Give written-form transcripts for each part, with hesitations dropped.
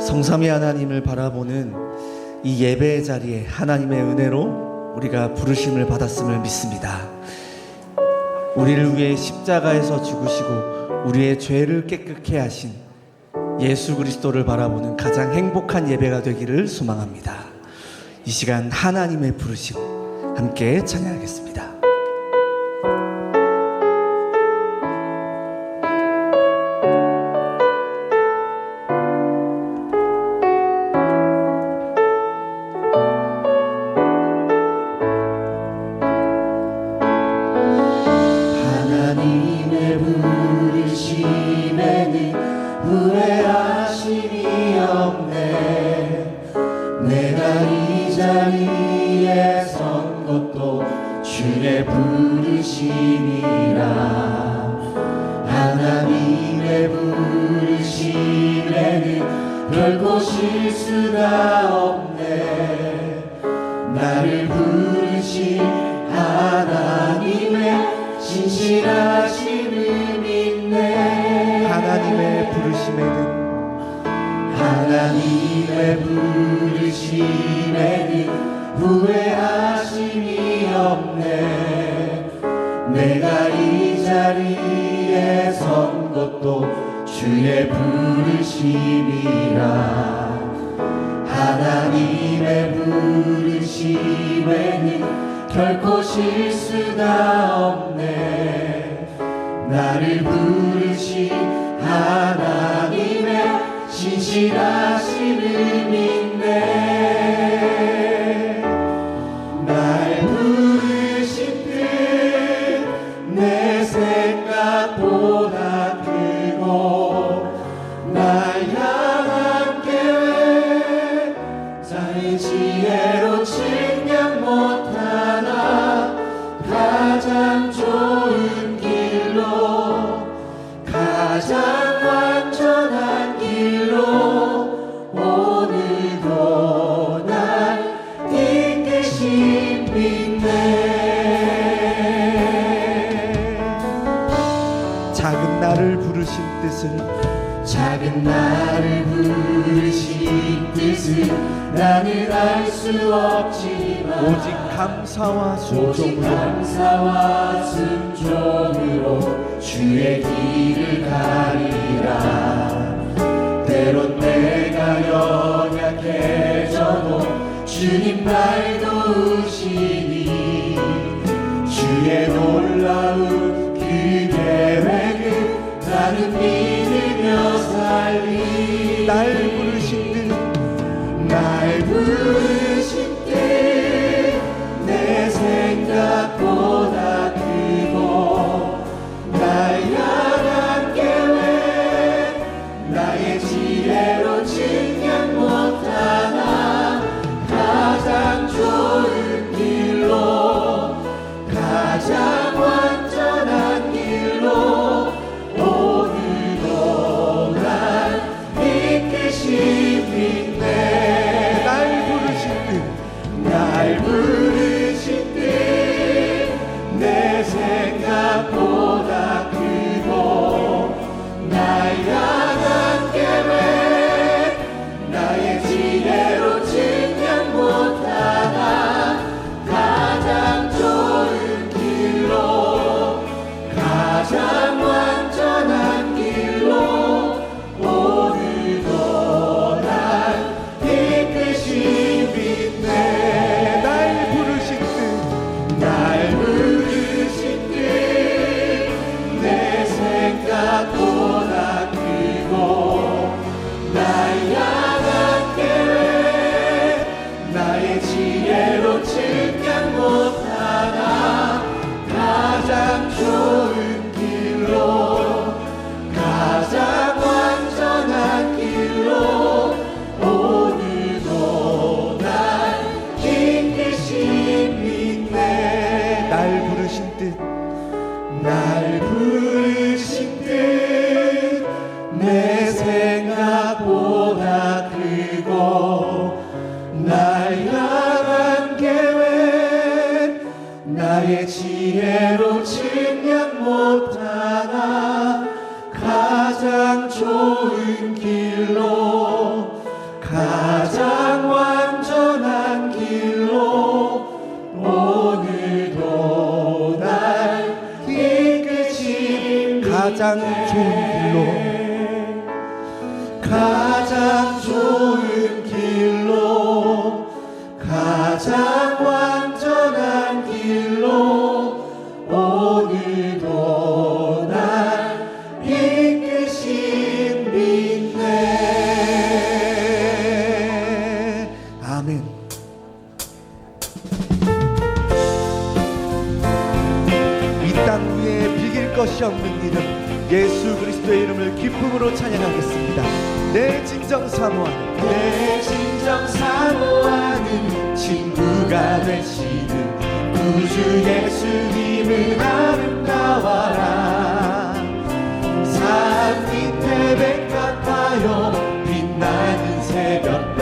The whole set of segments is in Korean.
성삼위 하나님을 바라보는 이 예배의 자리에 하나님의 은혜로 우리가 부르심을 받았음을 믿습니다. 우리를 위해 십자가에서 죽으시고 우리의 죄를 깨끗게 하신 예수 그리스도를 바라보는 가장 행복한 예배가 되기를 소망합니다. 이 시간 하나님의 부르심 함께 찬양하겠습니다. 하나님의 부르심에는 후회하심이 없네. 내가 이 자리에 선 것도 주의 부르심이라. 하나님의 부르심에는 결코 실수가 없네. 나를 부르신 하나님의 신실하심을 믿네. 하나님의 부르심에는 후회하심이 없네. 내가 이 자리에 선 것도 주의 부르심이라. 하나님의 부르심에는 결코 실수가 없네. 나를 부르신 하나님의 신실하심을 믿네. 날 부르신 뜻 내 생각보다 크고 날 향한 계획 자의 지혜로 측량 못하나 가장 좋은 길로 가장 완전한 길로 오늘도 날 이끄신 믿네. 작은 나를 부르신 뜻을 작은 나를 부르신 뜻을 나는 알 수 없지만 오직 감사와 순종으로 주의 길을 가리라. 때론 내가 연약해져도 주님 날 도우시니 주의 놀라운 그 계획을 나는 믿으며 살리. 날 부르신 뜻 내 생각보다 크고 날 향한 계획 나의 지혜로 측량 못하나 가장 좋은 길로 가장 완전한 길로 오늘도 날 이끄신 믿네. 날 부르신 뜻 내 생각보다 크고 날 향한 계획 나의 지혜로 측량 못하나 가장 좋은 길로 가장 완전한 길로 오늘도 날 이끄신 믿네. 날 부르신 뜻 내 생각보다 크고 날 향한 계획 나의 지혜로 측량 못하나 가장 좋은 길로 가장 완전한 길로 오늘도 날 이끄신 믿네. 날 부르신 뜻 내 생각보다 크고 날 향한 계획 나의 지혜로 측량 못하나 가장 좋은 길로 가장 좋은 길로, 가장 좋은 길로, 가장 완전한 길로 오늘도 날 이끄신 믿네. 아멘. 이 땅 위에 비길 것이 없는 이름 예수 그리스도의 이름을 기쁨으로 찬양하겠습니다. 내 진정 사모하는, 내 진정 사모하는 친구가 되시는 구주 예수님은 아름다워라. 산 밑에 백합하여 빛나는 새벽별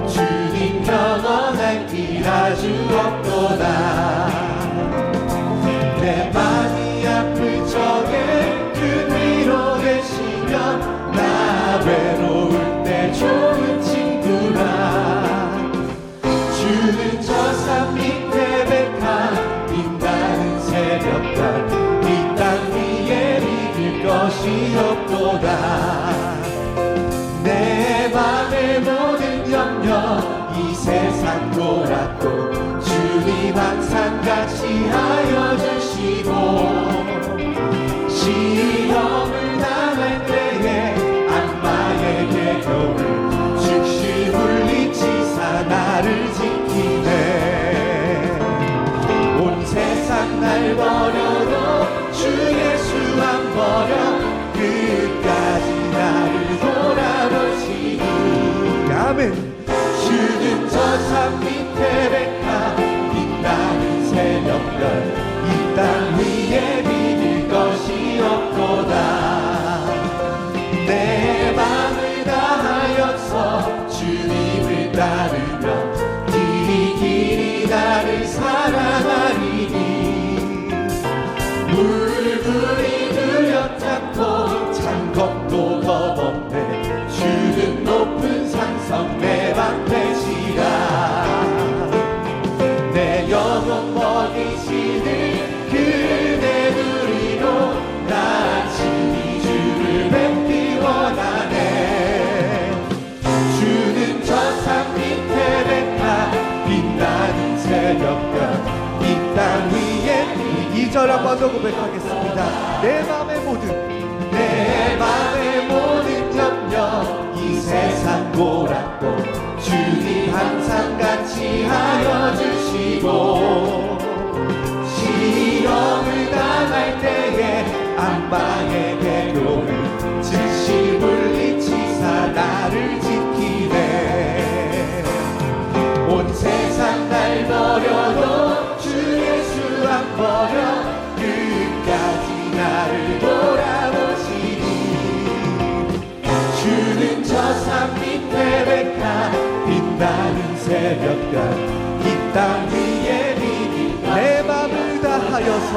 주님 영원한 길 아주 없도다. 내 마음이 아플 적에 그 위로 되시면 나 외로울 때 좋은 친구라. 주는 저 산 밑에 백합 빛나는 새벽별 이 땅 위에 믿을 것이 없도다. 내 맘의 모든 염려 이 세상 돌았고 주님 항상 같이 하여 주시고 시험을 당할 때에 악마의 계교를 즉시 물리치사 나를 지키네. 온 세상 날 버려도 주 예수 안 버려 끝까지 나를 돌아보시니. 아멘. 주는 저 산 밑에 백합 빛나는 새벽별 이 땅 위에 믿을 것이 없도다. 내 맘을 다하여서 주님을 따르며 길이 나를 사랑하리니. 물불이 두렵지 않고 창검도 겁없네. 주는 높은 산성 내 방패시라. 내 영혼 먹이시는 그대 누리로 나 친히 주를 뵙기 원하네. 주는 저 산 밑에 백합 빛나는 새벽별 이 땅 위에. 2절 한번 더 고백하겠습니다. 내 맘의 모든, 내 맘의 모든 염려 이 세상 고락고 주님 항상 같이 하여 주시고 시험을 당할 때에 악마의 계교를 즉시 물리치사 나를 지키네. 온 세상 날 버려도 주 예수 안 버려 끝까지 나를 돌아보시니. 주는 저 산 밑에 백합 빛나는 새벽별 이 땅 위에 믿을 내 맘을 다하여서,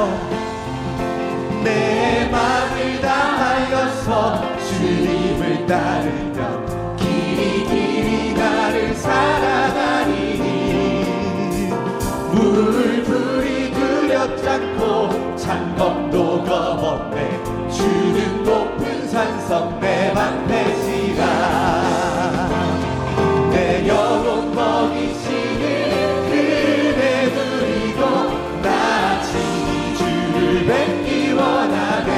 내 맘을 다하여서 주님을 따르며 길이 나를 사랑하리니. 물불이 두렵지 않고 창검도 겁없네. 주는 높은 산성 내 방패시라. 내 영혼 먹이시는 그대 누리고 나 친히 주를 뵙기 원하네.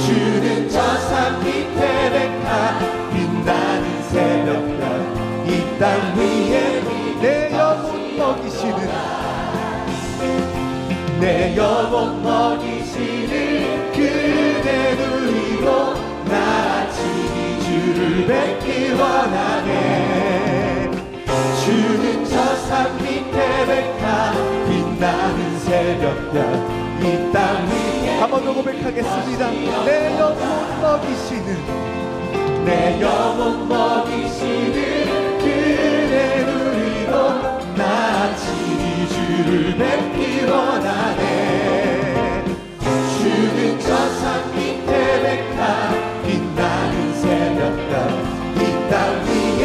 주는 저 산 밑에 백합 빛나는 새벽별 이 땅 위에 내 영혼 먹이시는, 내 영혼 먹이시는 그대 누리고 나 친히 주를 뵙기 원하네. 주는 저 산 밑에 백합 빛나는 새벽별 이 땅 위에. 한 번 더 고백하겠습니다. 내 영혼 먹이시는, 내 영혼 먹이시는 그대 누리고 나 친히 주를 뵙기 원하네. 주는 저 산 밑에 백합 빛나는 새벽별 이 땅 위에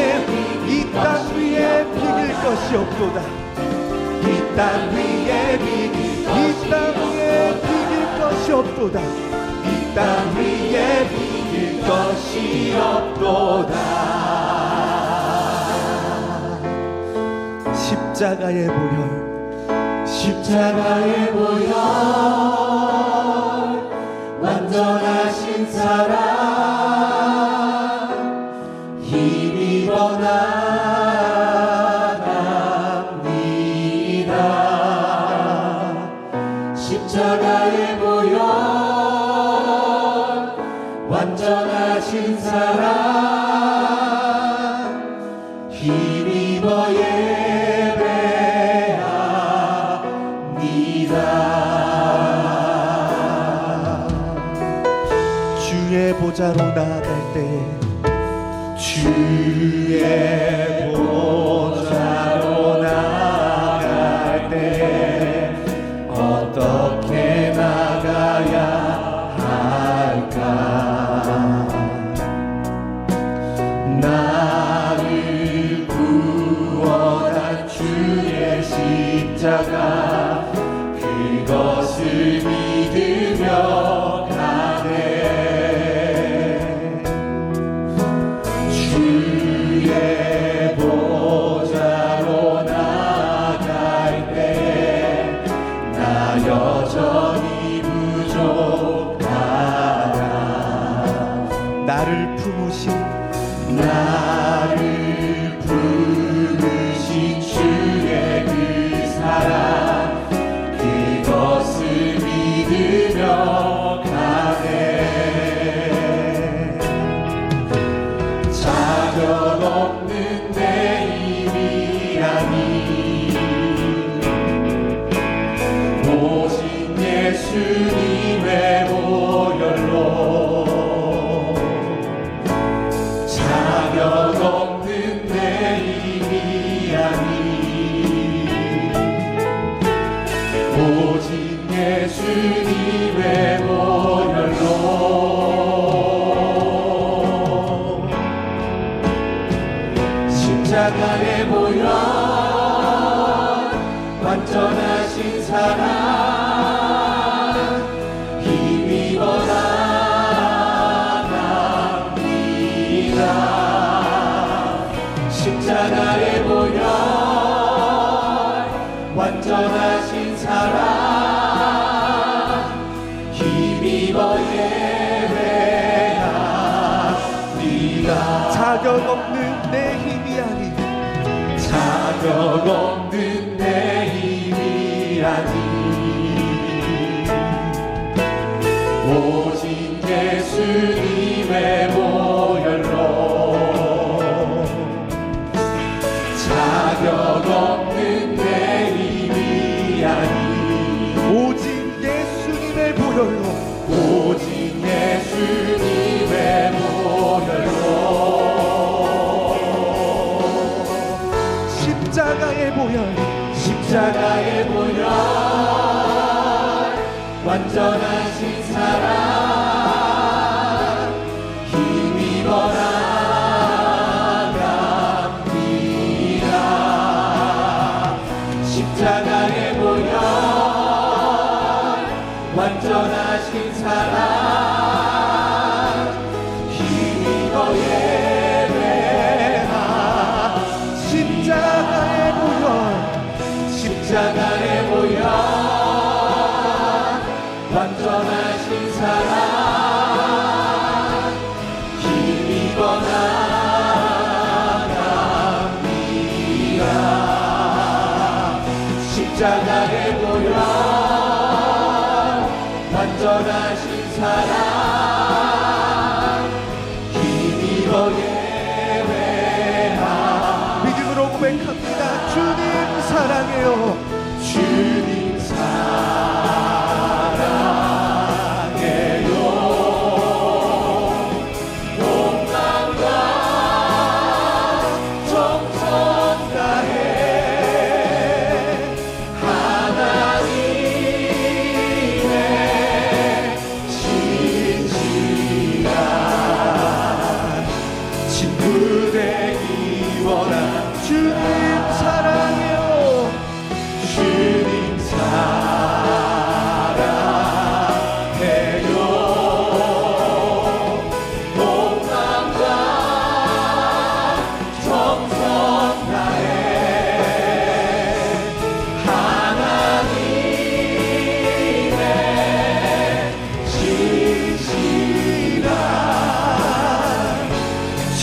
이 땅 위에 비길 것이 없도다. 이 땅 위에 이 땅 위에 비길 것이 없도다. 이 땅 위에 비길 것이 없도다. 십자가의 보혈, 십자가의 보혈, 완전하신 사랑 힘입어 나갑니다. 십자가의 보혈, 완전하신 사랑 힘입어 주의 보좌로 나아갈 때, 주의 보좌로 나아갈 때 어떻게 나가야 할까? 나를 구원한 주의 십자가, 그것을 믿으며 가네. 주의 보좌로 나아갈 때 나 여전히 부족하다. 나를 품으신 주의 그 사랑, 그것을 믿으며 가네. 자격 없는 내 힘이 아니, 오직 예수님의 보혈로. 자격 없는 내 힘이 아니, 오직 예수님의 보혈로. 십자가의 보혈, 완전하신 사랑 힘입어 나갑니다. 십자가의 보혈, 완전하신 사랑 힘입어 예배합니다. 자격 없는 내 힘이 아닌, 자격 없는 내 힘이 아닌, 오직 예수님의 보혈로. 자격 없는 내 힘이 아닌, 오직 예수님의 보혈로. 오직 예수님의 보혈로. 십자가의 보혈, 십자가의 보혈, 완전하신 사랑 힘입어 나갑니다. 십자가의 보혈, 완전하신 사랑 힘입어 예배하. 십자가의 보혈, 십자가의 보혈, 완전하신 사랑 힘입어 나갑니다. 십자가의 보혈, 완전하신 사랑 힘입어 예배하. 믿음으로 고백합니다. 주님 사랑해요. 주님 사랑해요. 온 마음과 정성 다해 하나님의 진실한 친구 되기 원한 주님 사랑해요. 주님 사랑해요.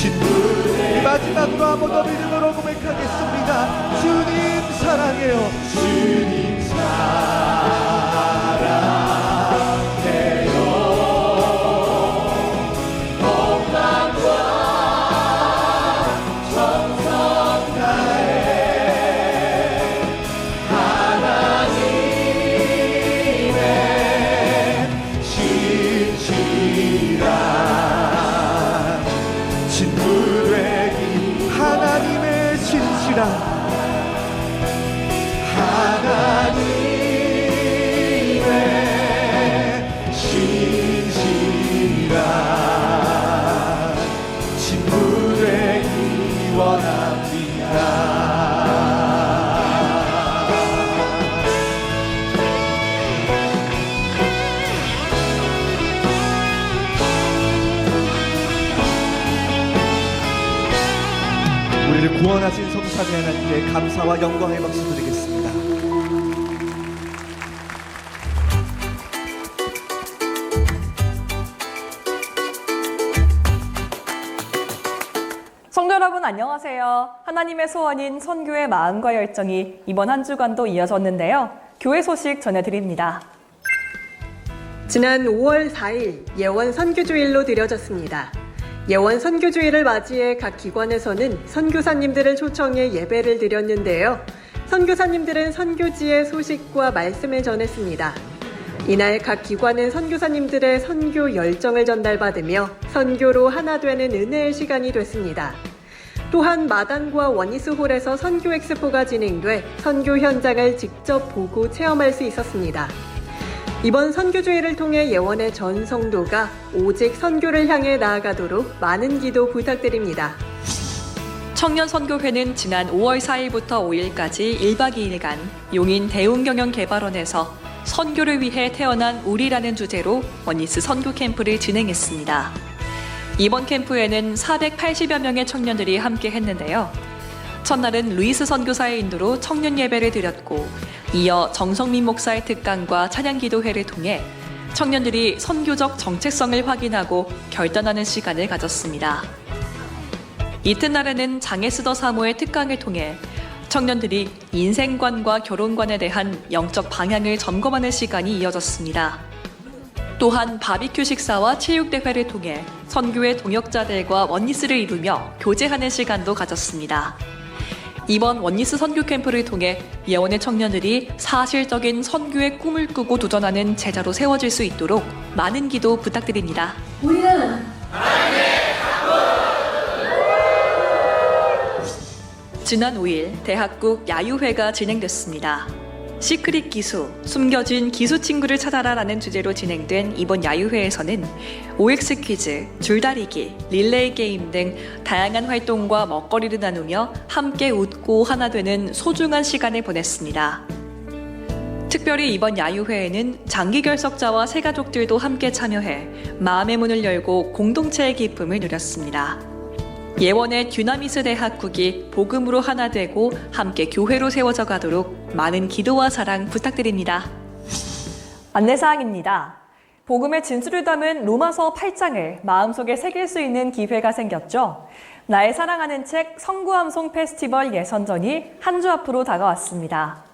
이 마지막으로 한 번 더 믿음으로 고백하겠습니다. 주님 사랑해요. 주님 사랑해요. 억만과 정성 다해 하나님의 신실한 친구 되기. 하나님의 신실한 하나님의 신실한 친구 되기 원합니다. 우리를 구원하신 성삼위 하나님께 감사와 영광의 박수 드리겠습니다. 성도 여러분 안녕하세요. 하나님의 소원인 선교의 마음과 열정이 이번 한 주간도 이어졌는데요. 교회 소식 전해드립니다. 지난 5월 4일 예원 선교주일로 드려졌습니다. 예원 선교주일을 맞이해 각 기관에서는 선교사님들을 초청해 예배를 드렸는데요. 선교사님들은 선교지의 소식과 말씀을 전했습니다. 이날 각 기관은 선교사님들의 선교 열정을 전달받으며 선교로 하나 되는 은혜의 시간이 됐습니다. 또한 마당과 원니스홀에서 선교 엑스포가 진행돼 선교 현장을 직접 보고 체험할 수 있었습니다. 이번 선교주일을 통해 예원의 전 성도가 오직 선교를 향해 나아가도록 많은 기도 부탁드립니다. 청년선교회는 지난 5월 4일부터 5일까지 1박 2일간 용인 대웅경영개발원에서 선교를 위해 태어난 우리라는 주제로 원니스 선교 캠프를 진행했습니다. 이번 캠프에는 480여 명의 청년들이 함께 했는데요. 첫날은 루이스 선교사의 인도로 청년 예배를 드렸고 이어 정성민 목사의 특강과 찬양기도회를 통해 청년들이 선교적 정체성을 확인하고 결단하는 시간을 가졌습니다. 이튿날에는 장에스더 사모의 특강을 통해 청년들이 인생관과 결혼관에 대한 영적 방향을 점검하는 시간이 이어졌습니다. 또한 바비큐 식사와 체육대회를 통해 선교의 동역자들과 원니스를 이루며 교제하는 시간도 가졌습니다. 이번 원니스 선교 캠프를 통해 예원의 청년들이 사실적인 선교의 꿈을 꾸고 도전하는 제자로 세워질 수 있도록 많은 기도 부탁드립니다. 우리는 지난 5일 대학국 야유회가 진행됐습니다. 시크릿 기수, 숨겨진 기수 친구를 찾아라라는 주제로 진행된 이번 야유회에서는 OX 퀴즈, 줄다리기, 릴레이 게임 등 다양한 활동과 먹거리를 나누며 함께 웃고 하나 되는 소중한 시간을 보냈습니다. 특별히 이번 야유회에는 장기 결석자와 새 가족들도 함께 참여해 마음의 문을 열고 공동체의 기쁨을 누렸습니다. 예원의 듀나미스 대학국이 복음으로 하나 되고 함께 교회로 세워져 가도록 많은 기도와 사랑 부탁드립니다. 안내사항입니다. 복음의 진수를 담은 로마서 8장을 마음속에 새길 수 있는 기회가 생겼죠. 나의 사랑하는 책 성구암송 페스티벌 예선전이 한 주 앞으로 다가왔습니다.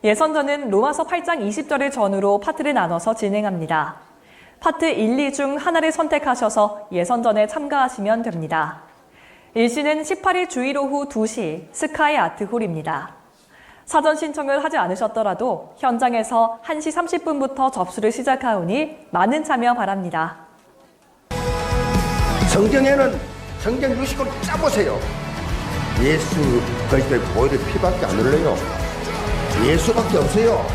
예선전은 로마서 8장 20절을 전후로 파트를 나눠서 진행합니다. 파트 1, 2 중 하나를 선택하셔서 예선전에 참가하시면 됩니다. 일시는 18일 주일 오후 2시 스카이 아트홀입니다. 사전 신청을 하지 않으셨더라도 현장에서 1시 30분부터 접수를 시작하오니 많은 참여 바랍니다. 성경에는 성경 유식으로 짜보세요. 예수 그리스도의 보혈의 피밖에 안 흘러요. 예수밖에 없어요.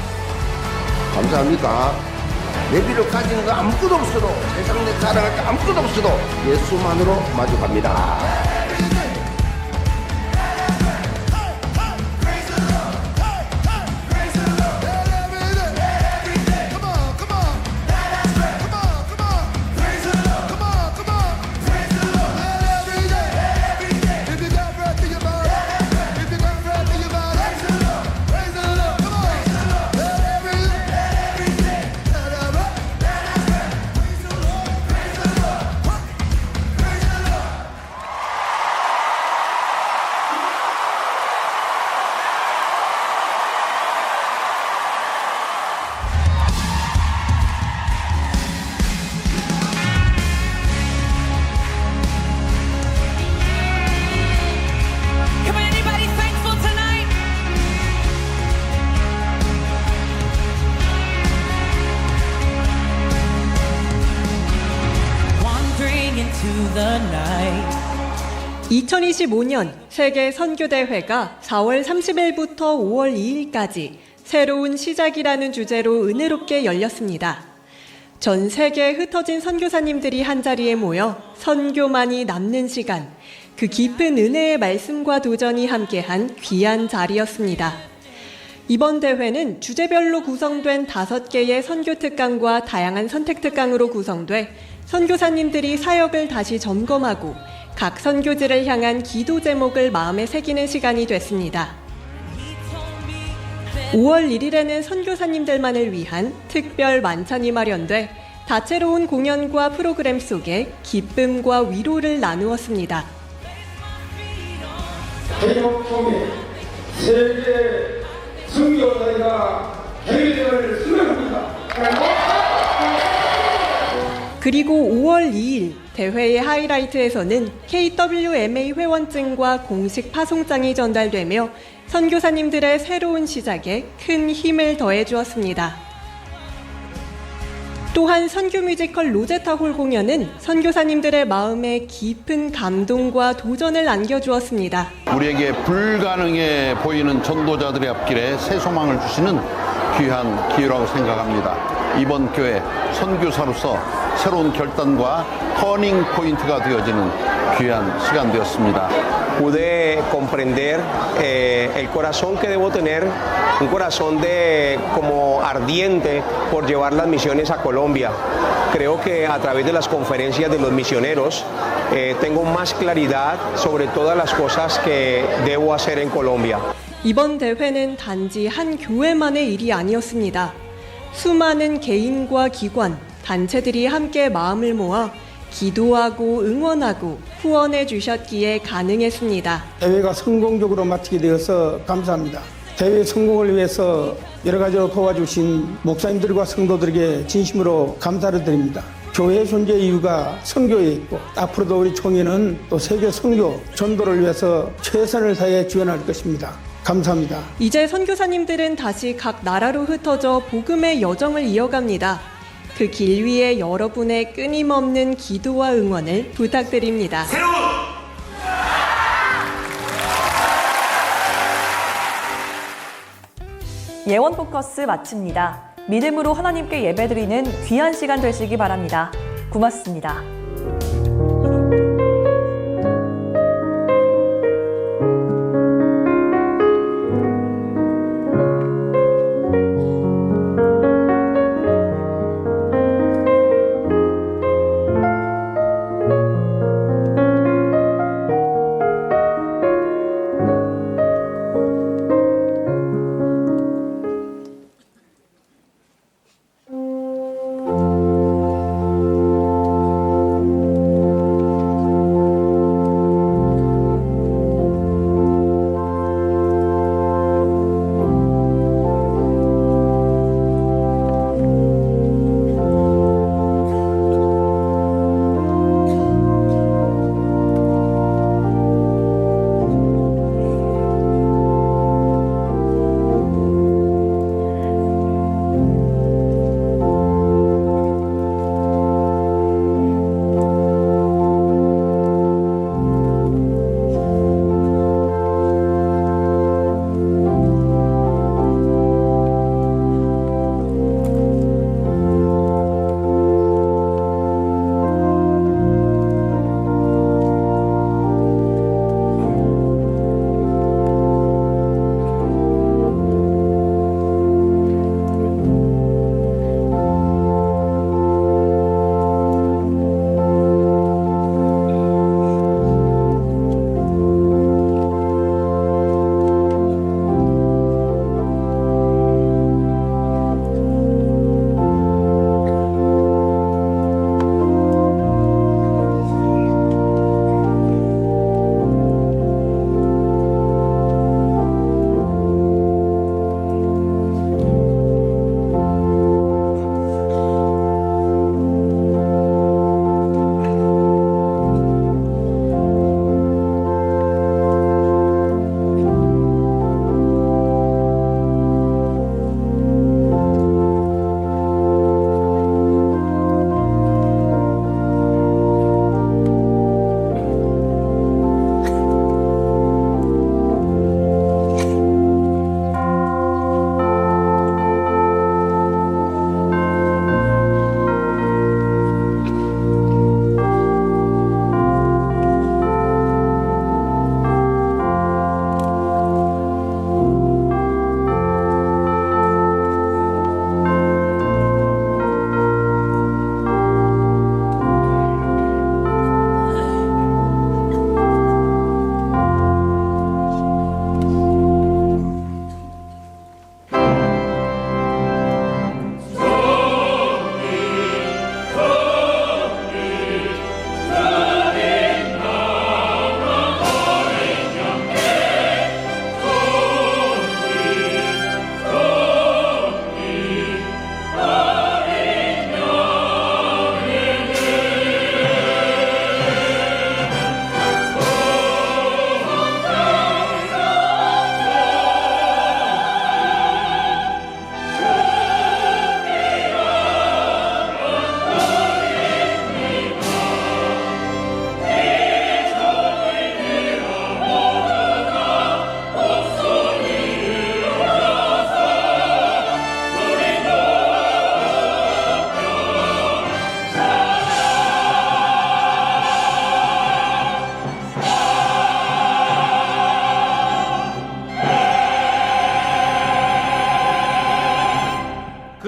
감사합니까? 내비를 가지는 거 아무것도 없어도, 세상 내 자랑할 거 아무것도 없어도 예수만으로 만족합니다. 2025년 세계 선교대회가 4월 30일부터 5월 2일까지 새로운 시작이라는 주제로 은혜롭게 열렸습니다. 전 세계에 흩어진 선교사님들이 한자리에 모여 선교만이 남는 시간, 그 깊은 은혜의 말씀과 도전이 함께한 귀한 자리였습니다. 이번 대회는 주제별로 구성된 5개의 선교 특강과 다양한 선택 특강으로 구성돼 선교사님들이 사역을 다시 점검하고 각 선교지를 향한 기도 제목을 마음에 새기는 시간이 됐습니다. 5월 1일에는 선교사님들만을 위한 특별 만찬이 마련돼 다채로운 공연과 프로그램 속에 기쁨과 위로를 나누었습니다. 개혁통일 세계 선교사회가 개혁을 수행합니다. 그리고 5월 2일 대회의 하이라이트에서는 KWMA 회원증과 공식 파송장이 전달되며 선교사님들의 새로운 시작에 큰 힘을 더해 주었습니다. 또한 선교 뮤지컬 로제타 홀 공연은 선교사님들의 마음에 깊은 감동과 도전을 안겨주었습니다. 우리에게 불가능해 보이는 전도자들의 앞길에 새 소망을 주시는 귀한 기회라고 생각합니다. 이번 교회 선교사로서 새로운 결단과 터닝 포인트가 되어지는 귀한 시간 되었습니다. Pude comprender el corazón que debo tener, un corazón como ardiente por llevar las misiones a Colombia. Creo que a través de las conferencias de los misioneros tengo más claridad sobre todas las cosas que debo hacer en Colombia. 이번 대회는 단지 한 교회만의 일이 아니었습니다. 수많은 개인과 기관, 단체들이 함께 마음을 모아 기도하고 응원하고 후원해 주셨기에 가능했습니다. 대회가 성공적으로 마치게 되어서 감사합니다. 대회 성공을 위해서 여러 가지로 도와주신 목사님들과 성도들에게 진심으로 감사를 드립니다. 교회 존재 이유가 선교에 있고 앞으로도 우리 총회는 또 세계 선교 전도를 위해서 최선을 다해 지원할 것입니다. 감사합니다. 이제 선교사님들은 다시 각 나라로 흩어져 복음의 여정을 이어갑니다. 그 길 위에 여러분의 끊임없는 기도와 응원을 부탁드립니다. 예원 포커스 마칩니다. 믿음으로 하나님께 예배드리는 귀한 시간 되시기 바랍니다. 고맙습니다.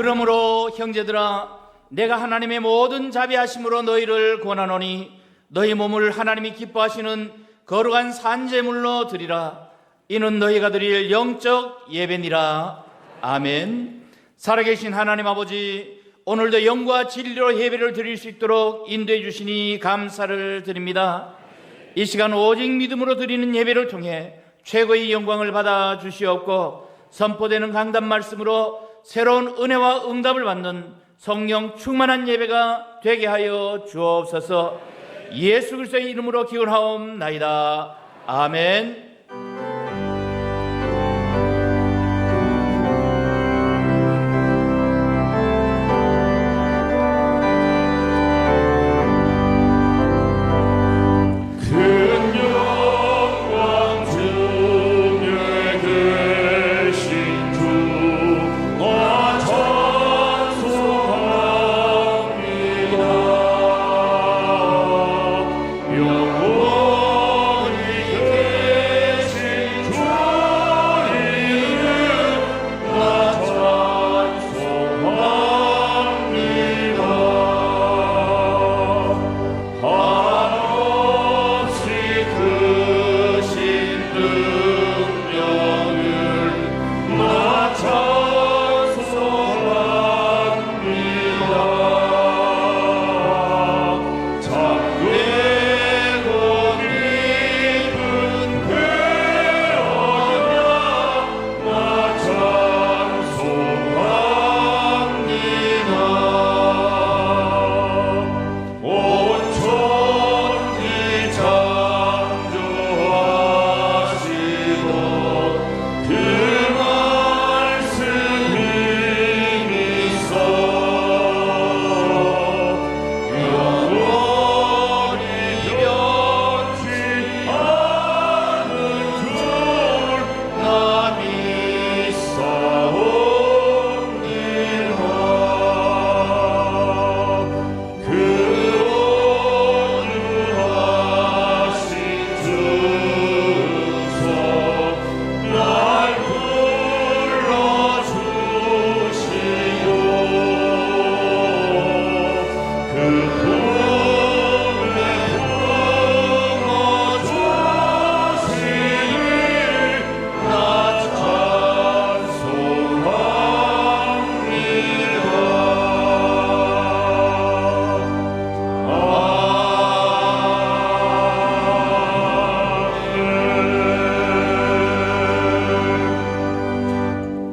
그러므로 형제들아, 내가 하나님의 모든 자비하심으로 너희를 권하노니 너희 몸을 하나님이 기뻐하시는 거룩한 산제물로 드리라. 이는 너희가 드릴 영적 예배니라. 아멘. 살아계신 하나님 아버지, 오늘도 영과 진리로 예배를 드릴 수 있도록 인도해 주시니 감사를 드립니다. 이 시간 오직 믿음으로 드리는 예배를 통해 최고의 영광을 받아 주시옵고, 선포되는 강단 말씀으로 새로운 은혜와 응답을 받는 성령 충만한 예배가 되게 하여 주옵소서. 예수 그리스도의 이름으로 기원하옵나이다. 아멘.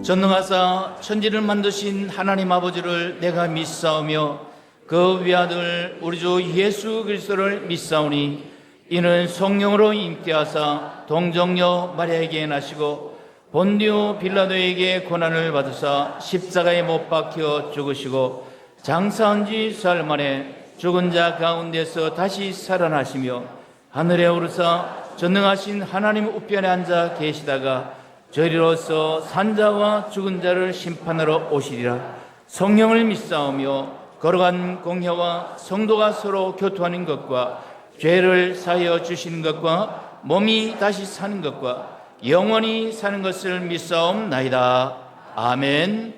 전능하사 천지를 만드신 하나님 아버지를 내가 믿사오며 그 위아들 우리 주 예수 그리스도를 믿사오니 이는 성령으로 잉태하사 동정녀 마리아에게 나시고 본디오 빌라도에게 고난을 받으사 십자가에 못 박혀 죽으시고 장사한 지 사흘 만에 죽은 자 가운데서 다시 살아나시며 하늘에 오르사 전능하신 하나님 우편에 앉아 계시다가 저리로서 산자와 죽은 자를 심판하러 오시리라. 성령을 믿사오며 거룩한 공회와 성도가 서로 교통하는 것과 죄를 사하여 주시는 것과 몸이 다시 사는 것과 영원히 사는 것을 믿사옵나이다. 아멘.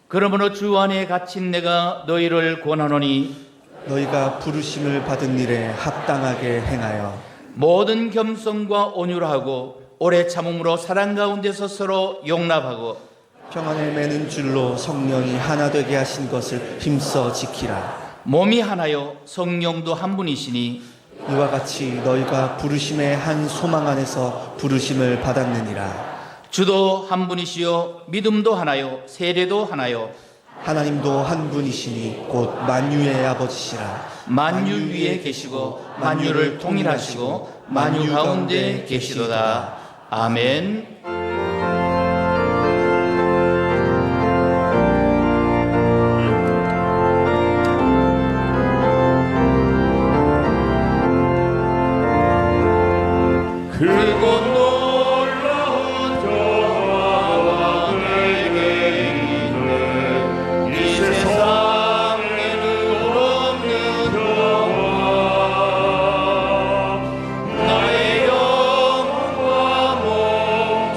그러므로 주 안에 갇힌 내가 너희를 권하노니 너희가 부르심을 받은 일에 합당하게 행하여 모든 겸손과 온유를 하고 오래 참음으로 사랑 가운데서 서로 용납하고 평안을 매는 줄로 성령이 하나 되게 하신 것을 힘써 지키라. 몸이 하나요 성령도 한 분이시니 이와 같이 너희가 부르심의 한 소망 안에서 부르심을 받았느니라. 주도 한 분이시요 믿음도 하나요 세례도 하나요 하나님도 한 분이시니 곧 만유의 아버지시라. 만유 위에 계시고 만유를 통일하시고 만유 가운데 계시도다. 아멘. 그곳 놀라운 평화가 내게 있네. 이 세상에는 없는 평화. 나의 영혼과 몸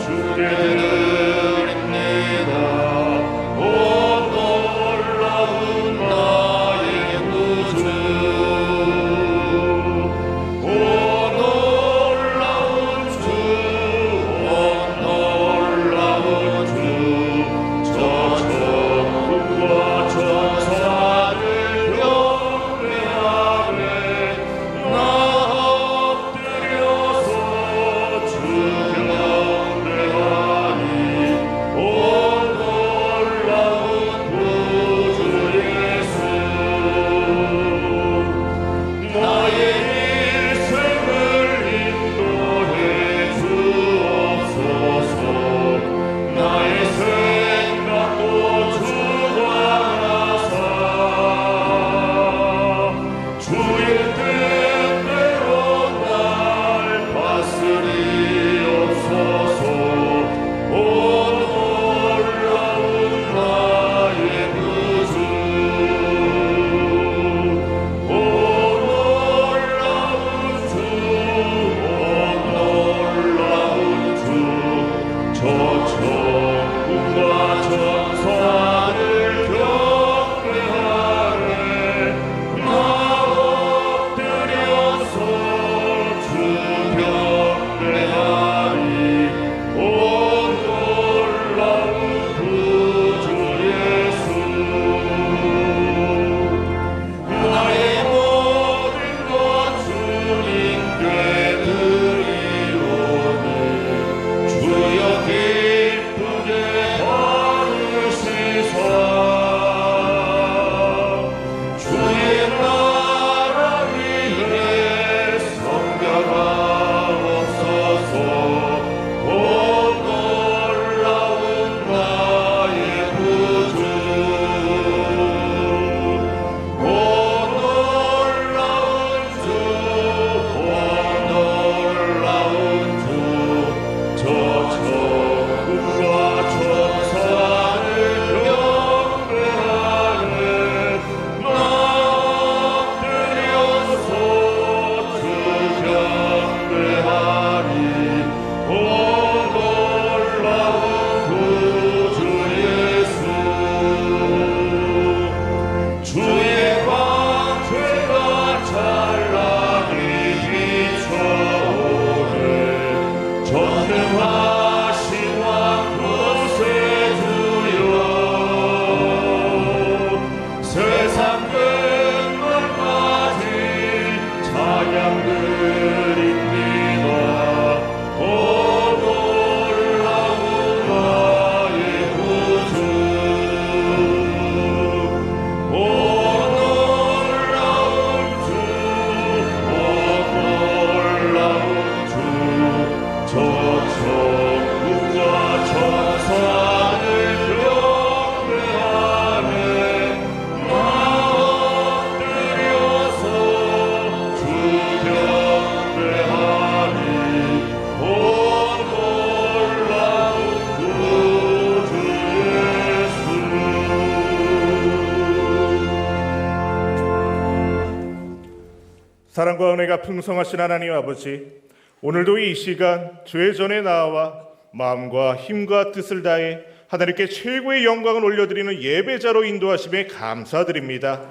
사랑과 은혜가 풍성하신 하나님 아버지, 오늘도 이 시간 주의 전에 나와 마음과 힘과 뜻을 다해 하나님께 최고의 영광을 올려드리는 예배자로 인도하심에 감사드립니다.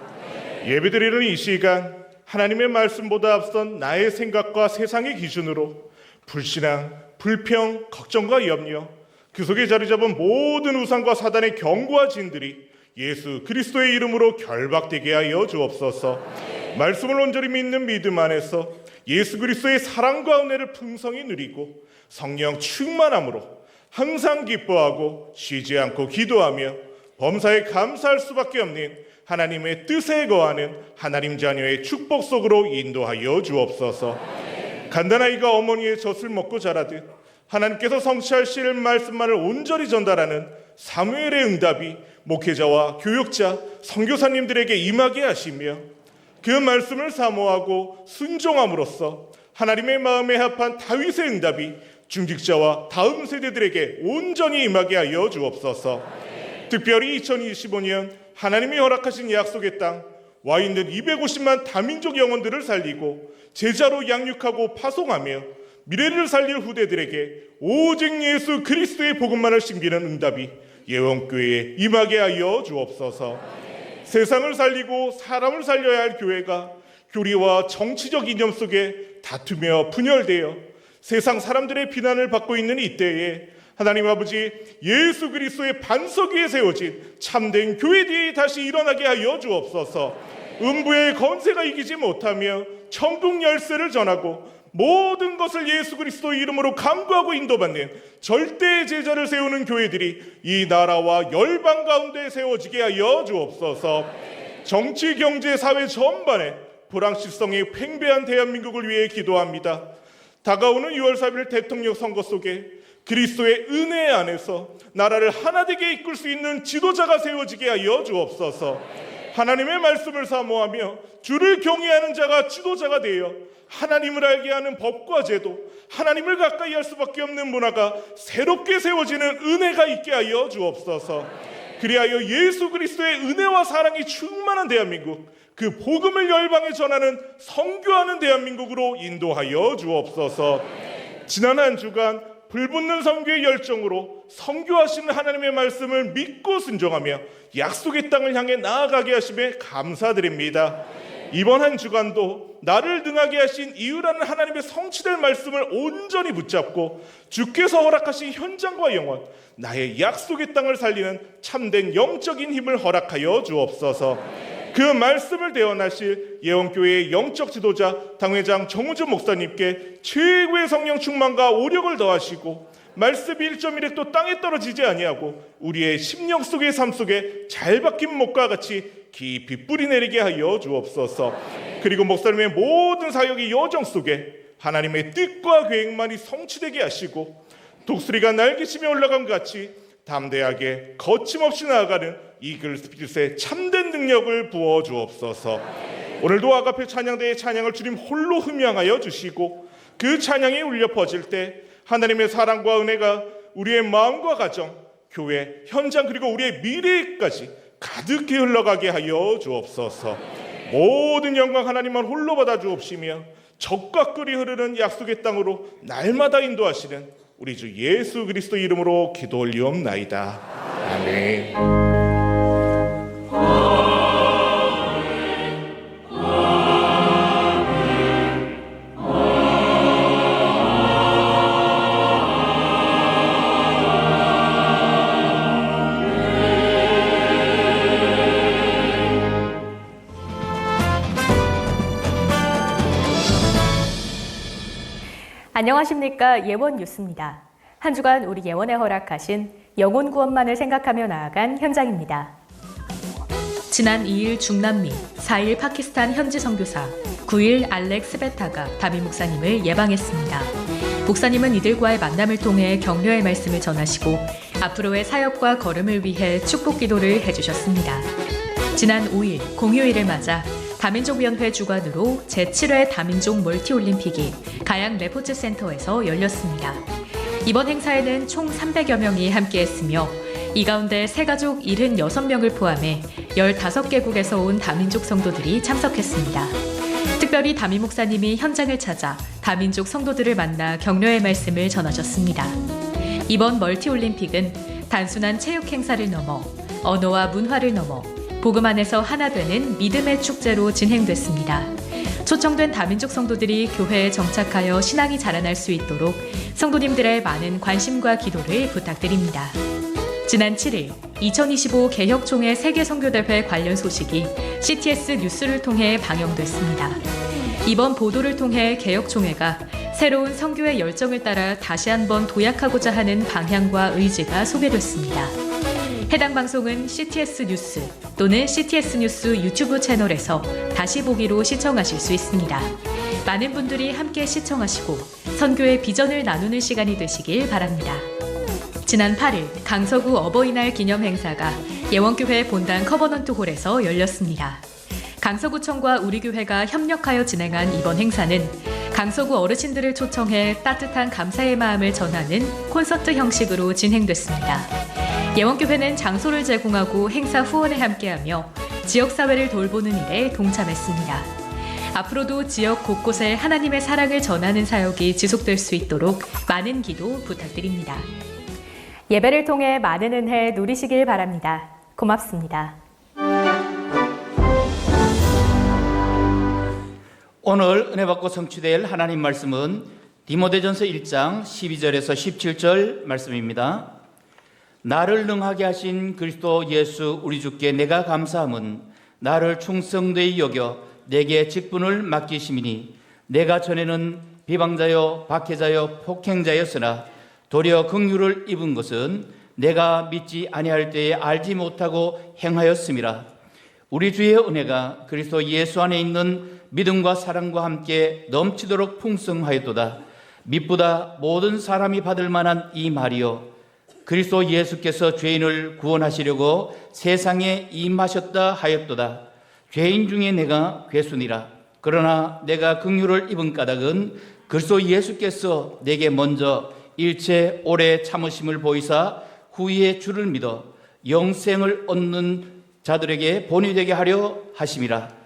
예배드리는 이 시간 하나님의 말씀보다 앞선 나의 생각과 세상의 기준으로 불신앙, 불평, 걱정과 염려, 그 속에 자리 잡은 모든 우상과 사단의 경고와 진들이 예수 그리스도의 이름으로 결박되게 하여 주옵소서. 말씀을 온전히 믿는 믿음 안에서 예수 그리스도의 사랑과 은혜를 풍성히 누리고 성령 충만함으로 항상 기뻐하고 쉬지 않고 기도하며 범사에 감사할 수밖에 없는 하나님의 뜻에 거하는 하나님 자녀의 축복 속으로 인도하여 주옵소서. 간단아이가 어머니의 젖을 먹고 자라듯 하나님께서 성취하실 말씀만을 온전히 전달하는 사무엘의 응답이 목회자와 교육자, 선교사님들에게 임하게 하시며 그 말씀을 사모하고 순종함으로써 하나님의 마음에 합한 다윗의 응답이 중직자와 다음 세대들에게 온전히 임하게 하여 주옵소서. 특별히 2025년 하나님이 허락하신 약속의 땅 와 있는 250만 다민족 영혼들을 살리고 제자로 양육하고 파송하며 미래를 살릴 후대들에게 오직 예수 그리스도의 복음만을 심기는 응답이 예원교회에 임하게 하여 주옵소서. 세상을 살리고 사람을 살려야 할 교회가 교리와 정치적 이념 속에 다투며 분열되어 세상 사람들의 비난을 받고 있는 이때에 하나님 아버지, 예수 그리스도의 반석 위에 세워진 참된 교회들이 다시 일어나게 하여 주옵소서. 음부의 건세가 이기지 못하며 천국 열쇠를 전하고 모든 것을 예수 그리스도 이름으로 간구하고 인도받는 절대의 제자를 세우는 교회들이 이 나라와 열방 가운데 세워지게 하여 주옵소서. 정치, 경제, 사회 전반에 불확실성이 팽배한 대한민국을 위해 기도합니다. 다가오는 6월 4일 대통령 선거 속에 그리스도의 은혜 안에서 나라를 하나되게 이끌 수 있는 지도자가 세워지게 하여 주옵소서. 하나님의 말씀을 사모하며 주를 경외하는 자가 지도자가 되어 하나님을 알게 하는 법과 제도, 하나님을 가까이 할 수밖에 없는 문화가 새롭게 세워지는 은혜가 있게 하여 주옵소서. 그리하여 예수 그리스도의 은혜와 사랑이 충만한 대한민국, 그 복음을 열방에 전하는 선교하는 대한민국으로 인도하여 주옵소서. 지난 한 주간 불붙는 선교의 열정으로 선교하시는 하나님의 말씀을 믿고 순종하며 약속의 땅을 향해 나아가게 하심에 감사드립니다. 이번 한 주간도 나를 능하게 하신 이유라는 하나님의 성취될 말씀을 온전히 붙잡고 주께서 허락하신 현장과 영혼, 나의 약속의 땅을 살리는 참된 영적인 힘을 허락하여 주옵소서. 그 말씀을 대언하실 예원교회의 영적 지도자 당회장 정우주 목사님께 최고의 성령 충만과 오력을 더하시고 말씀 1.1획도 땅에 떨어지지 아니하고 우리의 심령 속의 삶 속에 잘 박힌 목과 같이 깊이 뿌리 내리게 하여 주옵소서. 그리고 목사님의 모든 사역의 여정 속에 하나님의 뜻과 계획만이 성취되게 하시고 독수리가 날개치며 올라간 것 같이 담대하게 거침없이 나아가는 이글 스피릿의 참된 능력을 부어 주옵소서. 오늘도 아가페 찬양대의 찬양을 주님 홀로 흠양하여 주시고 그 찬양이 울려 퍼질 때 하나님의 사랑과 은혜가 우리의 마음과 가정, 교회, 현장 그리고 우리의 미래까지 가득히 흘러가게 하여 주옵소서. 모든 영광 하나님만 홀로 받아 주옵시며 적과 꿀이 흐르는 약속의 땅으로 날마다 인도하시는 우리 주 예수 그리스도 이름으로 기도 올리옵나이다. 아멘. 안녕하십니까. 예원 뉴스입니다. 한 주간 우리 예원에 허락하신 영혼 구원만을 생각하며 나아간 현장입니다. 지난 2일 중남미, 4일 파키스탄 현지 선교사, 9일 알렉스 베타가 다비 목사님을 예방했습니다. 목사님은 이들과의 만남을 통해 격려의 말씀을 전하시고 앞으로의 사역과 걸음을 위해 축복 기도를 해주셨습니다. 지난 5일 공휴일을 맞아 다민족위원회 주관으로 제7회 다민족 멀티올림픽이 가양 레포츠 센터에서 열렸습니다. 이번 행사에는 총 300여 명이 함께했으며 이 가운데 새가족 76명을 포함해 15개국에서 온 다민족 성도들이 참석했습니다. 특별히 담임 목사님이 현장을 찾아 다민족 성도들을 만나 격려의 말씀을 전하셨습니다. 이번 멀티올림픽은 단순한 체육 행사를 넘어 언어와 문화를 넘어 복음 안에서 하나 되는 믿음의 축제로 진행됐습니다. 초청된 다민족 성도들이 교회에 정착하여 신앙이 자라날 수 있도록 성도님들의 많은 관심과 기도를 부탁드립니다. 지난 7일 2025 개혁총회 세계선교대회 관련 소식이 CTS 뉴스를 통해 방영됐습니다. 이번 보도를 통해 개혁총회가 새로운 선교의 열정을 따라 다시 한번 도약하고자 하는 방향과 의지가 소개됐습니다. 해당 방송은 CTS 뉴스 또는 CTS 뉴스 유튜브 채널에서 다시 보기로 시청하실 수 있습니다. 많은 분들이 함께 시청하시고 선교의 비전을 나누는 시간이 되시길 바랍니다. 지난 8일 강서구 어버이날 기념 행사가 예원교회 본당 커버넌트 홀에서 열렸습니다. 강서구청과 우리 교회가 협력하여 진행한 이번 행사는 강서구 어르신들을 초청해 따뜻한 감사의 마음을 전하는 콘서트 형식으로 진행됐습니다. 예원교회는 장소를 제공하고 행사 후원에 함께하며 지역사회를 돌보는 일에 동참했습니다. 앞으로도 지역 곳곳에 하나님의 사랑을 전하는 사역이 지속될 수 있도록 많은 기도 부탁드립니다. 예배를 통해 많은 은혜 누리시길 바랍니다. 고맙습니다. 오늘 은혜 받고 성취될 하나님 말씀은 디모데전서 1장 12절에서 17절 말씀입니다. 나를 능하게 하신 그리스도 예수 우리 주께 내가 감사함은 나를 충성되이 여겨 내게 직분을 맡기심이니 내가 전에는 비방자요 박해자요 폭행자였으나 도리어 긍휼을 입은 것은 내가 믿지 아니할 때에 알지 못하고 행하였음이라. 우리 주의 은혜가 그리스도 예수 안에 있는 믿음과 사랑과 함께 넘치도록 풍성하였도다. mit보다 모든 사람이 받을 만한 이 말이요 그리스도 예수께서 죄인을 구원하시려고 세상에 임하셨다 하였도다. 죄인 중에 내가 괴순이라. 그러나 내가 긍휼을 입은 까닭은 그리스도 예수께서 내게 먼저 일체 오래 참으심을 보이사 후에 주를 믿어 영생을 얻는 자들에게 본이 되게 하려 하심이라.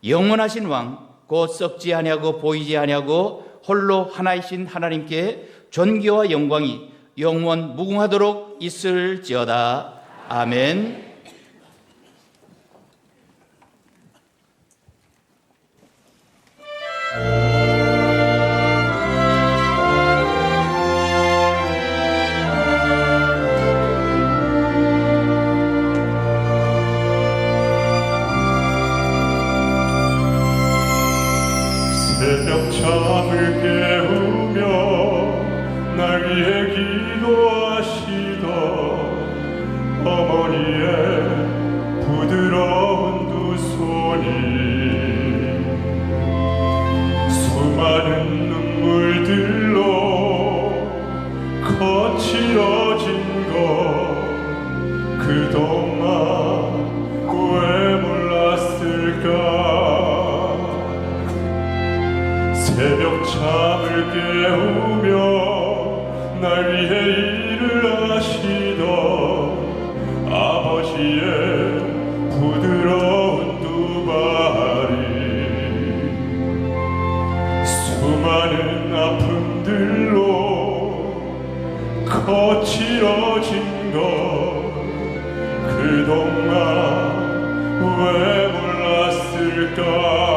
영원하신 왕 곧 썩지 아니하고 보이지 아니하고 홀로 하나이신 하나님께 존귀와 영광이 영원 무궁하도록 있을지어다. 아멘. 새벽 잠을 깨우며 날 위해 기도하시던 어머니의 부드러운 두 손이 수많은 눈물들로 거칠어진 것 그동안 왜 몰랐을까. 새벽 잠을 깨우며 날 위해 일을 하시던 아버지의 부드러운 두 발이 수많은 아픔들로 거칠어진 것 그동안 왜 몰랐을까.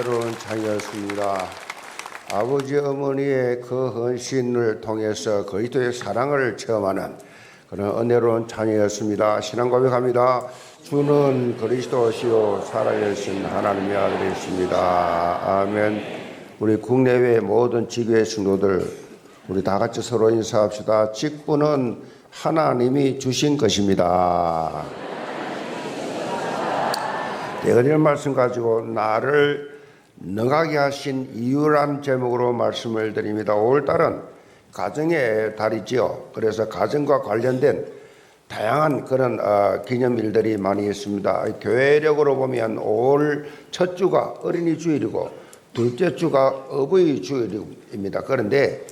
은혜로운 자녀였습니다. 아버지 어머니의 그 헌신을 통해서 그리스도의 사랑을 체험하는 그런 은혜로운 자녀였습니다. 신앙 고백합니다. 주는 그리스도시요 살아계신 하나님의 아들이십니다. 아멘. 우리 국내외 모든 지교회 성도들 우리 다 같이 서로 인사합시다. 직분은 하나님이 주신 것입니다. 내가 드릴 말씀 가지고 나를 능하게 하신 이유란 제목으로 말씀을 드립니다. 5월달은 가정의 달이지요. 그래서 가정과 관련된 다양한 그런 기념일들이 많이 있습니다. 교회력으로 보면 5월 첫 주가 어린이 주일이고 둘째 주가 어버이 주일입니다. 그런데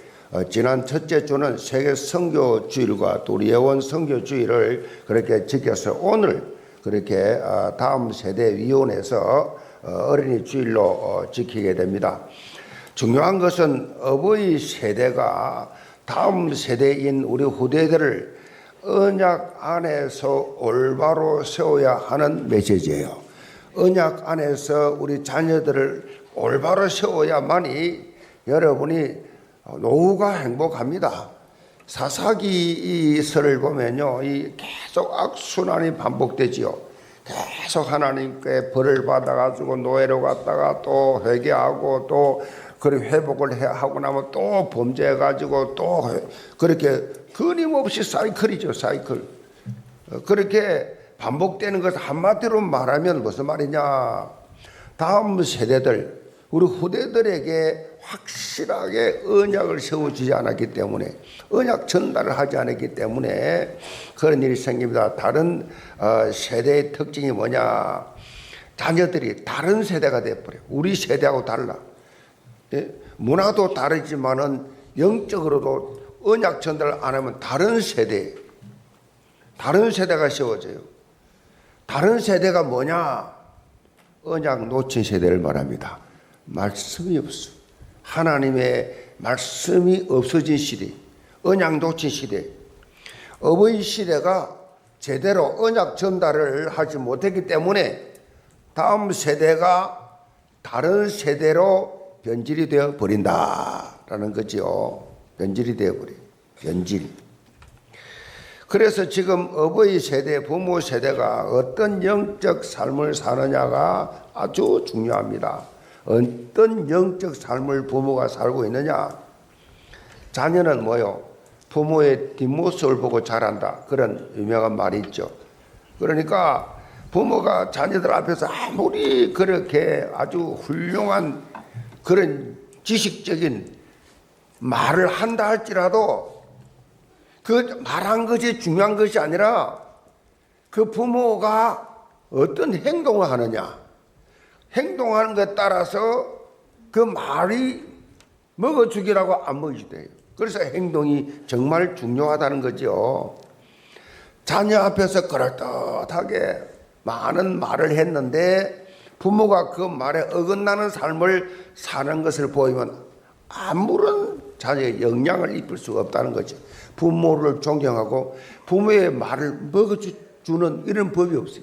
지난 첫째 주는 세계 선교 주일과 또 우리 예원 선교 주일을 그렇게 지켜서 오늘 그렇게 다음 세대 위원회에서 어린이 주일로 지키게 됩니다. 중요한 것은 어버이 세대가 다음 세대인 우리 후대들을 언약 안에서 올바로 세워야 하는 메시지예요. 언약 안에서 우리 자녀들을 올바로 세워야만이 여러분이 노후가 행복합니다. 사사기서를 보면요, 이 계속 악순환이 반복되지요. 계속 하나님께 벌을 받아가지고 노예로 갔다가 또 회개하고 또 그리고 회복을 하고 나면 또 범죄해가지고 또 그렇게 끊임없이 사이클이죠, 사이클. 그렇게 반복되는 것을 한마디로 말하면 무슨 말이냐? 다음 세대들, 우리 후대들에게 확실하게 언약을 세워주지 않았기 때문에, 언약 전달을 하지 않았기 때문에 그런 일이 생깁니다. 다른 세대의 특징이 뭐냐? 자녀들이 다른 세대가 돼버려요. 우리 세대하고 달라. 문화도 다르지만은 영적으로도 언약 전달을 안 하면 다른 세대가 세워져요. 다른 세대가 뭐냐? 언약 놓친 세대를 말합니다. 말씀이 없어. 하나님의 말씀이 없어진 시대, 언약 놓친 시대. 어버이 시대가 제대로 언약 전달을 하지 못했기 때문에 다음 세대가 다른 세대로 변질이 되어 버린다라는 거죠. 변질이 되어 버려요. 변질. 그래서 지금 어버이 세대, 부모 세대가 어떤 영적 삶을 사느냐가 아주 중요합니다. 어떤 영적 삶을 부모가 살고 있느냐? 자녀는 뭐요? 부모의 뒷모습을 보고 자란다. 그런 유명한 말이 있죠. 그러니까 부모가 자녀들 앞에서 아무리 그렇게 아주 훌륭한 그런 지식적인 말을 한다 할지라도 그 말한 것이 중요한 것이 아니라 그 부모가 어떤 행동을 하느냐, 행동하는 것에 따라서 그 말이 먹어주기라고 안 먹어주대요. 그래서 행동이 정말 중요하다는 거죠. 자녀 앞에서 그럴듯하게 많은 말을 했는데 부모가 그 말에 어긋나는 삶을 사는 것을 보이면 아무런 자녀의 영향을 입을 수가 없다는 거죠. 부모를 존경하고 부모의 말을 먹어주는 이런 법이 없어요.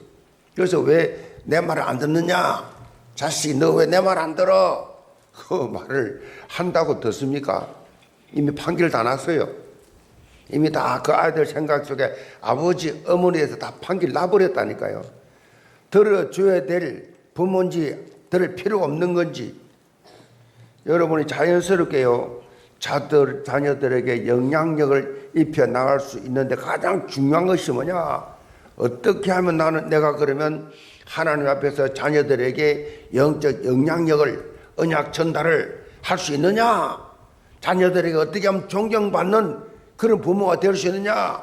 그래서 왜 내 말을 안 듣느냐? 자식, 너 왜 내 말 안 들어? 그 말을 한다고 듣습니까? 이미 판결 다 났어요. 이미 다 그 아이들 생각 속에 아버지, 어머니에서 다 판결 나버렸다니까요. 들어줘야 될 부모인지 들을 필요 없는 건지 여러분이 자연스럽게요. 자녀들에게 영향력을 입혀 나갈 수 있는데 가장 중요한 것이 뭐냐? 어떻게 하면 내가 그러면 하나님 앞에서 자녀들에게 영적 영향력을 언약 전달을 할 수 있느냐? 자녀들에게 어떻게 하면 존경받는 그런 부모가 될 수 있느냐?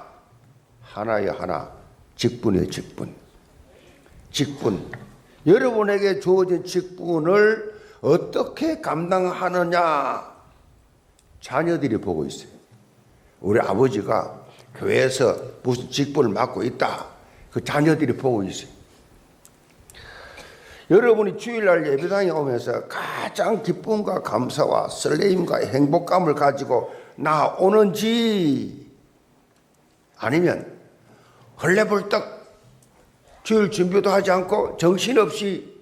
하나요, 하나. 직분이에요, 직분. 직분. 여러분에게 주어진 직분을 어떻게 감당하느냐? 자녀들이 보고 있어요. 우리 아버지가 교회에서 무슨 직분을 맡고 있다. 그 자녀들이 보고 있어요. 여러분이 주일날 예배당에 오면서 가장 기쁨과 감사와 설레임과 행복감을 가지고 나오는지 아니면 헐레벌떡 주일 준비도 하지 않고 정신없이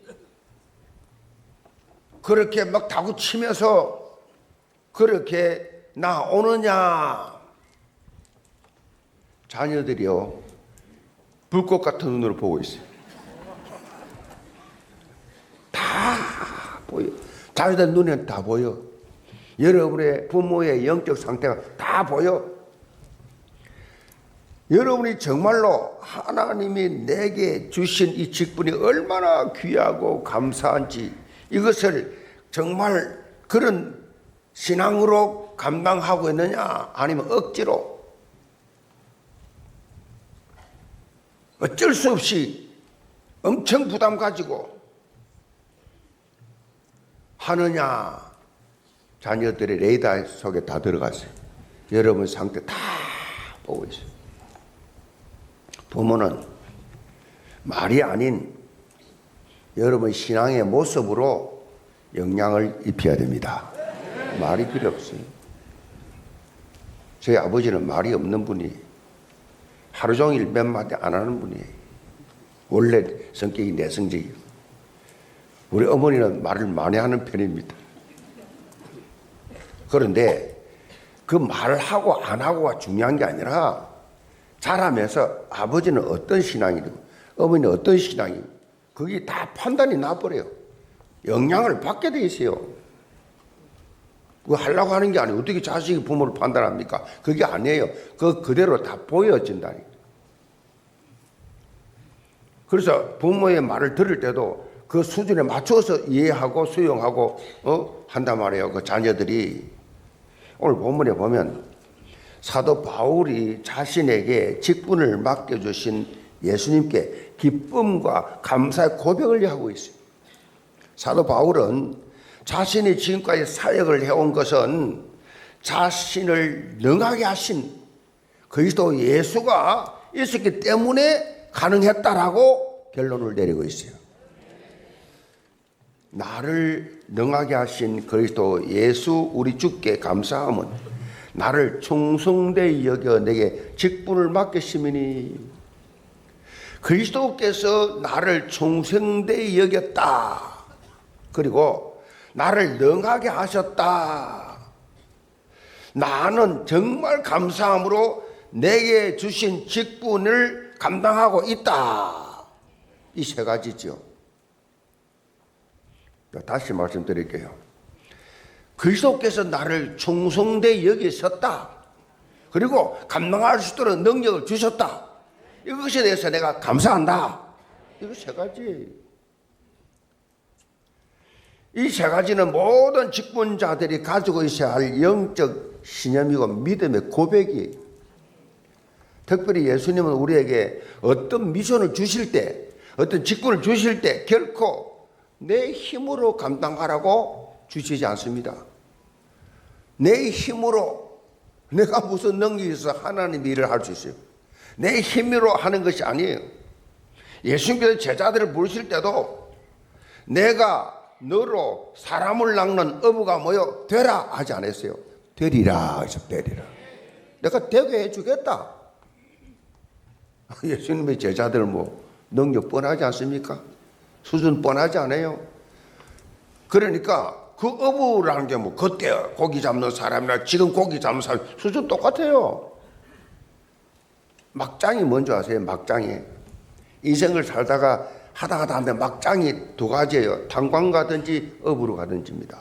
그렇게 막 다구치면서 그렇게 나오느냐? 자녀들이요, 불꽃 같은 눈으로 보고 있어요. 다 보여. 자녀들 눈에는 다 보여. 여러분의 부모의 영적 상태가 다 보여. 여러분이 정말로 하나님이 내게 주신 이 직분이 얼마나 귀하고 감사한지, 이것을 정말 그런 신앙으로 감당하고 있느냐, 아니면 억지로 어쩔 수 없이 엄청 부담 가지고 하느냐. 자녀들의 레이더 속에 다 들어갔어요. 여러분 상태 다 보고 있어요. 부모는 말이 아닌 여러분 신앙의 모습으로 영향을 입혀야 됩니다. 말이 필요 없어요. 저희 아버지는 말이 없는 분이에요. 하루 종일 몇 마디 안 하는 분이에요. 원래 성격이 내성적이에요. 우리 어머니는 말을 많이 하는 편입니다. 그런데 그 말을 하고 안 하고가 중요한 게 아니라 자라면서 아버지는 어떤 신앙이고 어머니는 어떤 신앙이고 그게 다 판단이 나버려요. 영향을 받게 돼 있어요. 그거 하려고 하는 게 아니에요. 어떻게 자식이 부모를 판단합니까? 그게 아니에요. 그대로 다 보여진다니. 그래서 부모의 말을 들을 때도 그 수준에 맞춰서 이해하고 수용하고 한단 말이에요. 그 자녀들이. 오늘 본문에 보면 사도 바울이 자신에게 직분을 맡겨주신 예수님께 기쁨과 감사의 고백을 하고 있어요. 사도 바울은 자신이 지금까지 사역을 해온 것은 자신을 능하게 하신 그리스도 예수가 있었기 때문에 가능했다라고 결론을 내리고 있어요. 나를 능하게 하신 그리스도 예수 우리 주께 감사함은 나를 충성되이 여겨 내게 직분을 맡기심이니, 그리스도께서 나를 충성되이 여겼다. 그리고 나를 능하게 하셨다. 나는 정말 감사함으로 내게 주신 직분을 감당하고 있다. 이 세 가지죠. 다시 말씀드릴게요. 그리스도께서 나를 충성되이 여기셨다. 그리고 감당할 수 있도록 능력을 주셨다. 이것에 대해서 내가 감사한다. 이거 세 가지. 이 세 가지는 모든 직분자들이 가지고 있어야 할 영적 신념이고 믿음의 고백이에요. 특별히 예수님은 우리에게 어떤 미션을 주실 때, 어떤 직분을 주실 때 결코 내 힘으로 감당하라고 주시지 않습니다. 내 힘으로 내가 무슨 능력이 있어서 하나님 일을 할 수 있어요. 내 힘으로 하는 것이 아니에요. 예수님께서 제자들을 부르실 때도 내가 너로 사람을 낚는 어부가 뭐요? 되라 하지 않았어요. 되리라 해서 되리라. 내가 되게 해주겠다. 예수님의 제자들 뭐 능력 뻔하지 않습니까? 수준 뻔하지 않아요? 그러니까 그 어부라는 게 뭐 그때 고기 잡는 사람이나 지금 고기 잡는 사람 수준 똑같아요. 막장이 뭔지 아세요? 막장이. 인생을 살다가 하다가 하면 막장이 두 가지예요. 탄광 가든지 어부로 가든지입니다.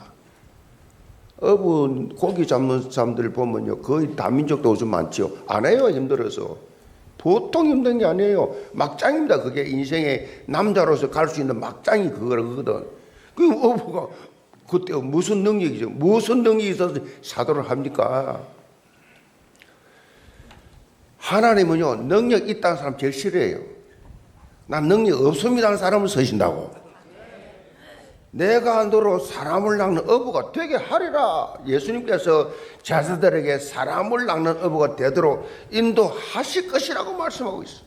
어부 고기 잡는 사람들 보면요 거의 다민족도 요즘 많죠. 안 해요. 힘들어서. 보통 힘든 게 아니에요. 막장입니다. 그게 인생의 남자로서 갈 수 있는 막장이 그거거든. 그 어부가 그때 무슨 능력이죠? 무슨 능력이 있어서 사도를 합니까? 하나님은요 능력 있다는 사람 제일 싫어해요. 난 능력 없습니다 하는 사람을 쓰신다고. 내가 너로 사람을 낚는 어부가 되게 하리라. 예수님께서 제자들에게 사람을 낚는 어부가 되도록 인도하실 것이라고 말씀하고 있어요.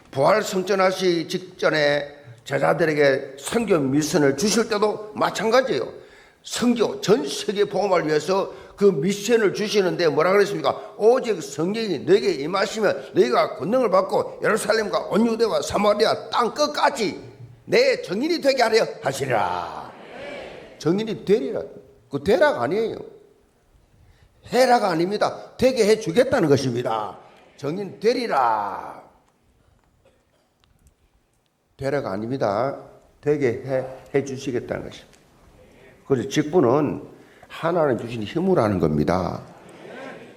부활 승천하시 직전에 제자들에게 선교 미션을 주실 때도 마찬가지예요. 선교 전 세계 복음을 위해서 그 미션을 주시는데 뭐라 그랬습니까? 오직 성령이 너에게 임하시면 너희가 권능을 받고 예루살렘과 온 유대와 사마리아 땅 끝까지 내 증인이 되게 하려 하시리라. 정인이 되리라. 그 되라가 아니에요. 해라가 아닙니다. 되게 해주겠다는 것입니다. 정인 되리라. 되라가 아닙니다. 되게 해주시겠다는 것입니다. 그래서 직분은 하나님 주신 힘으로 하는 겁니다.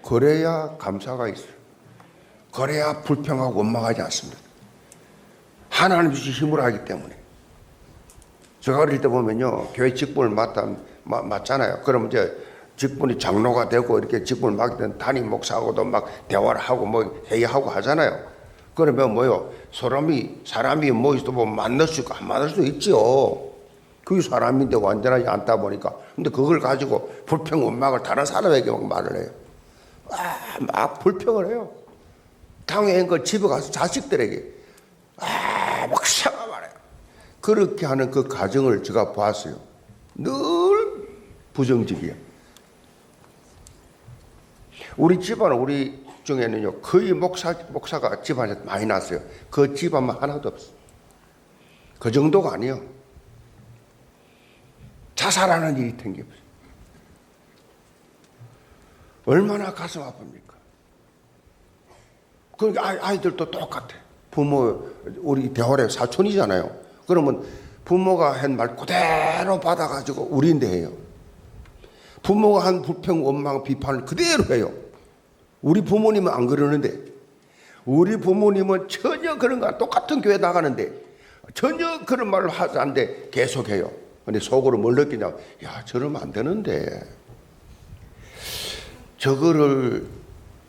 그래야 감사가 있어요. 그래야 불평하고 원망하지 않습니다. 하나님 주신 힘으로 하기 때문에. 제가 어릴 때 보면요, 교회 직분을 맡잖아요. 그러면 이제 직분이 장로가 되고 이렇게 직분을 맡게 된 담임 목사하고도 막 대화를 하고 뭐 회의하고 하잖아요. 그러면 뭐요? 사람이 뭐 있어 보면 만날 수 있고 안 만날 수도 있죠. 그게 사람인데 완전하지 않다 보니까. 근데 그걸 가지고 불평 원망을 다른 사람에게 막 말을 해요. 막 불평을 해요. 당연한 걸 집에 가서 자식들에게 막 사과 말해요. 그렇게 하는 그 가정을 제가 봤어요. 늘 부정적이야. 우리 집안은 우리 중에는요 거의 목사가 집안에 많이 났어요. 그 집안만 하나도 없어. 그 정도가 아니요. 자살하는 일이 생겼어요. 얼마나 가슴 아픕니까? 그러니까 아이들도 똑같아. 부모 우리 대화래 사촌이잖아요. 그러면 부모가 한 말 그대로 받아가지고 우리인데 해요. 부모가 한 불평, 원망, 비판을 그대로 해요. 우리 부모님은 안 그러는데, 우리 부모님은 전혀 그런 거 똑같은 교회 나가는데 전혀 그런 말을 하지 않는데 계속해요. 근데 속으로 뭘 느끼냐? 야, 저러면 안 되는데. 저거를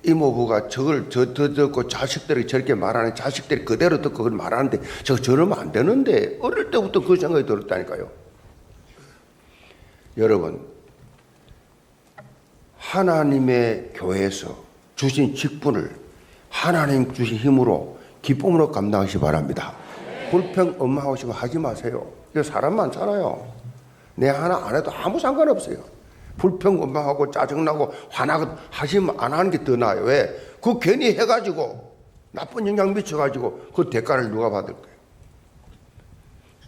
이모부가 저걸 듣고 자식들이 저렇게 말하는 자식들이 그대로 듣고 그걸 말하는데 저러면 안 되는데. 어릴 때부터 그 생각이 들었다니까요. 여러분, 하나님의 교회에서 주신 직분을 하나님 주신 힘으로 기쁨으로 감당하시기 바랍니다. 불평 엄마하시고 하지 마세요. 이거 사람 많잖아요. 내 하나 안 해도 아무 상관없어요. 불평 원망하고 짜증나고 화나고 하시면 안 하는 게 더 나아요. 왜? 그 괜히 해가지고 나쁜 영향 미쳐가지고 그 대가를 누가 받을 거예요?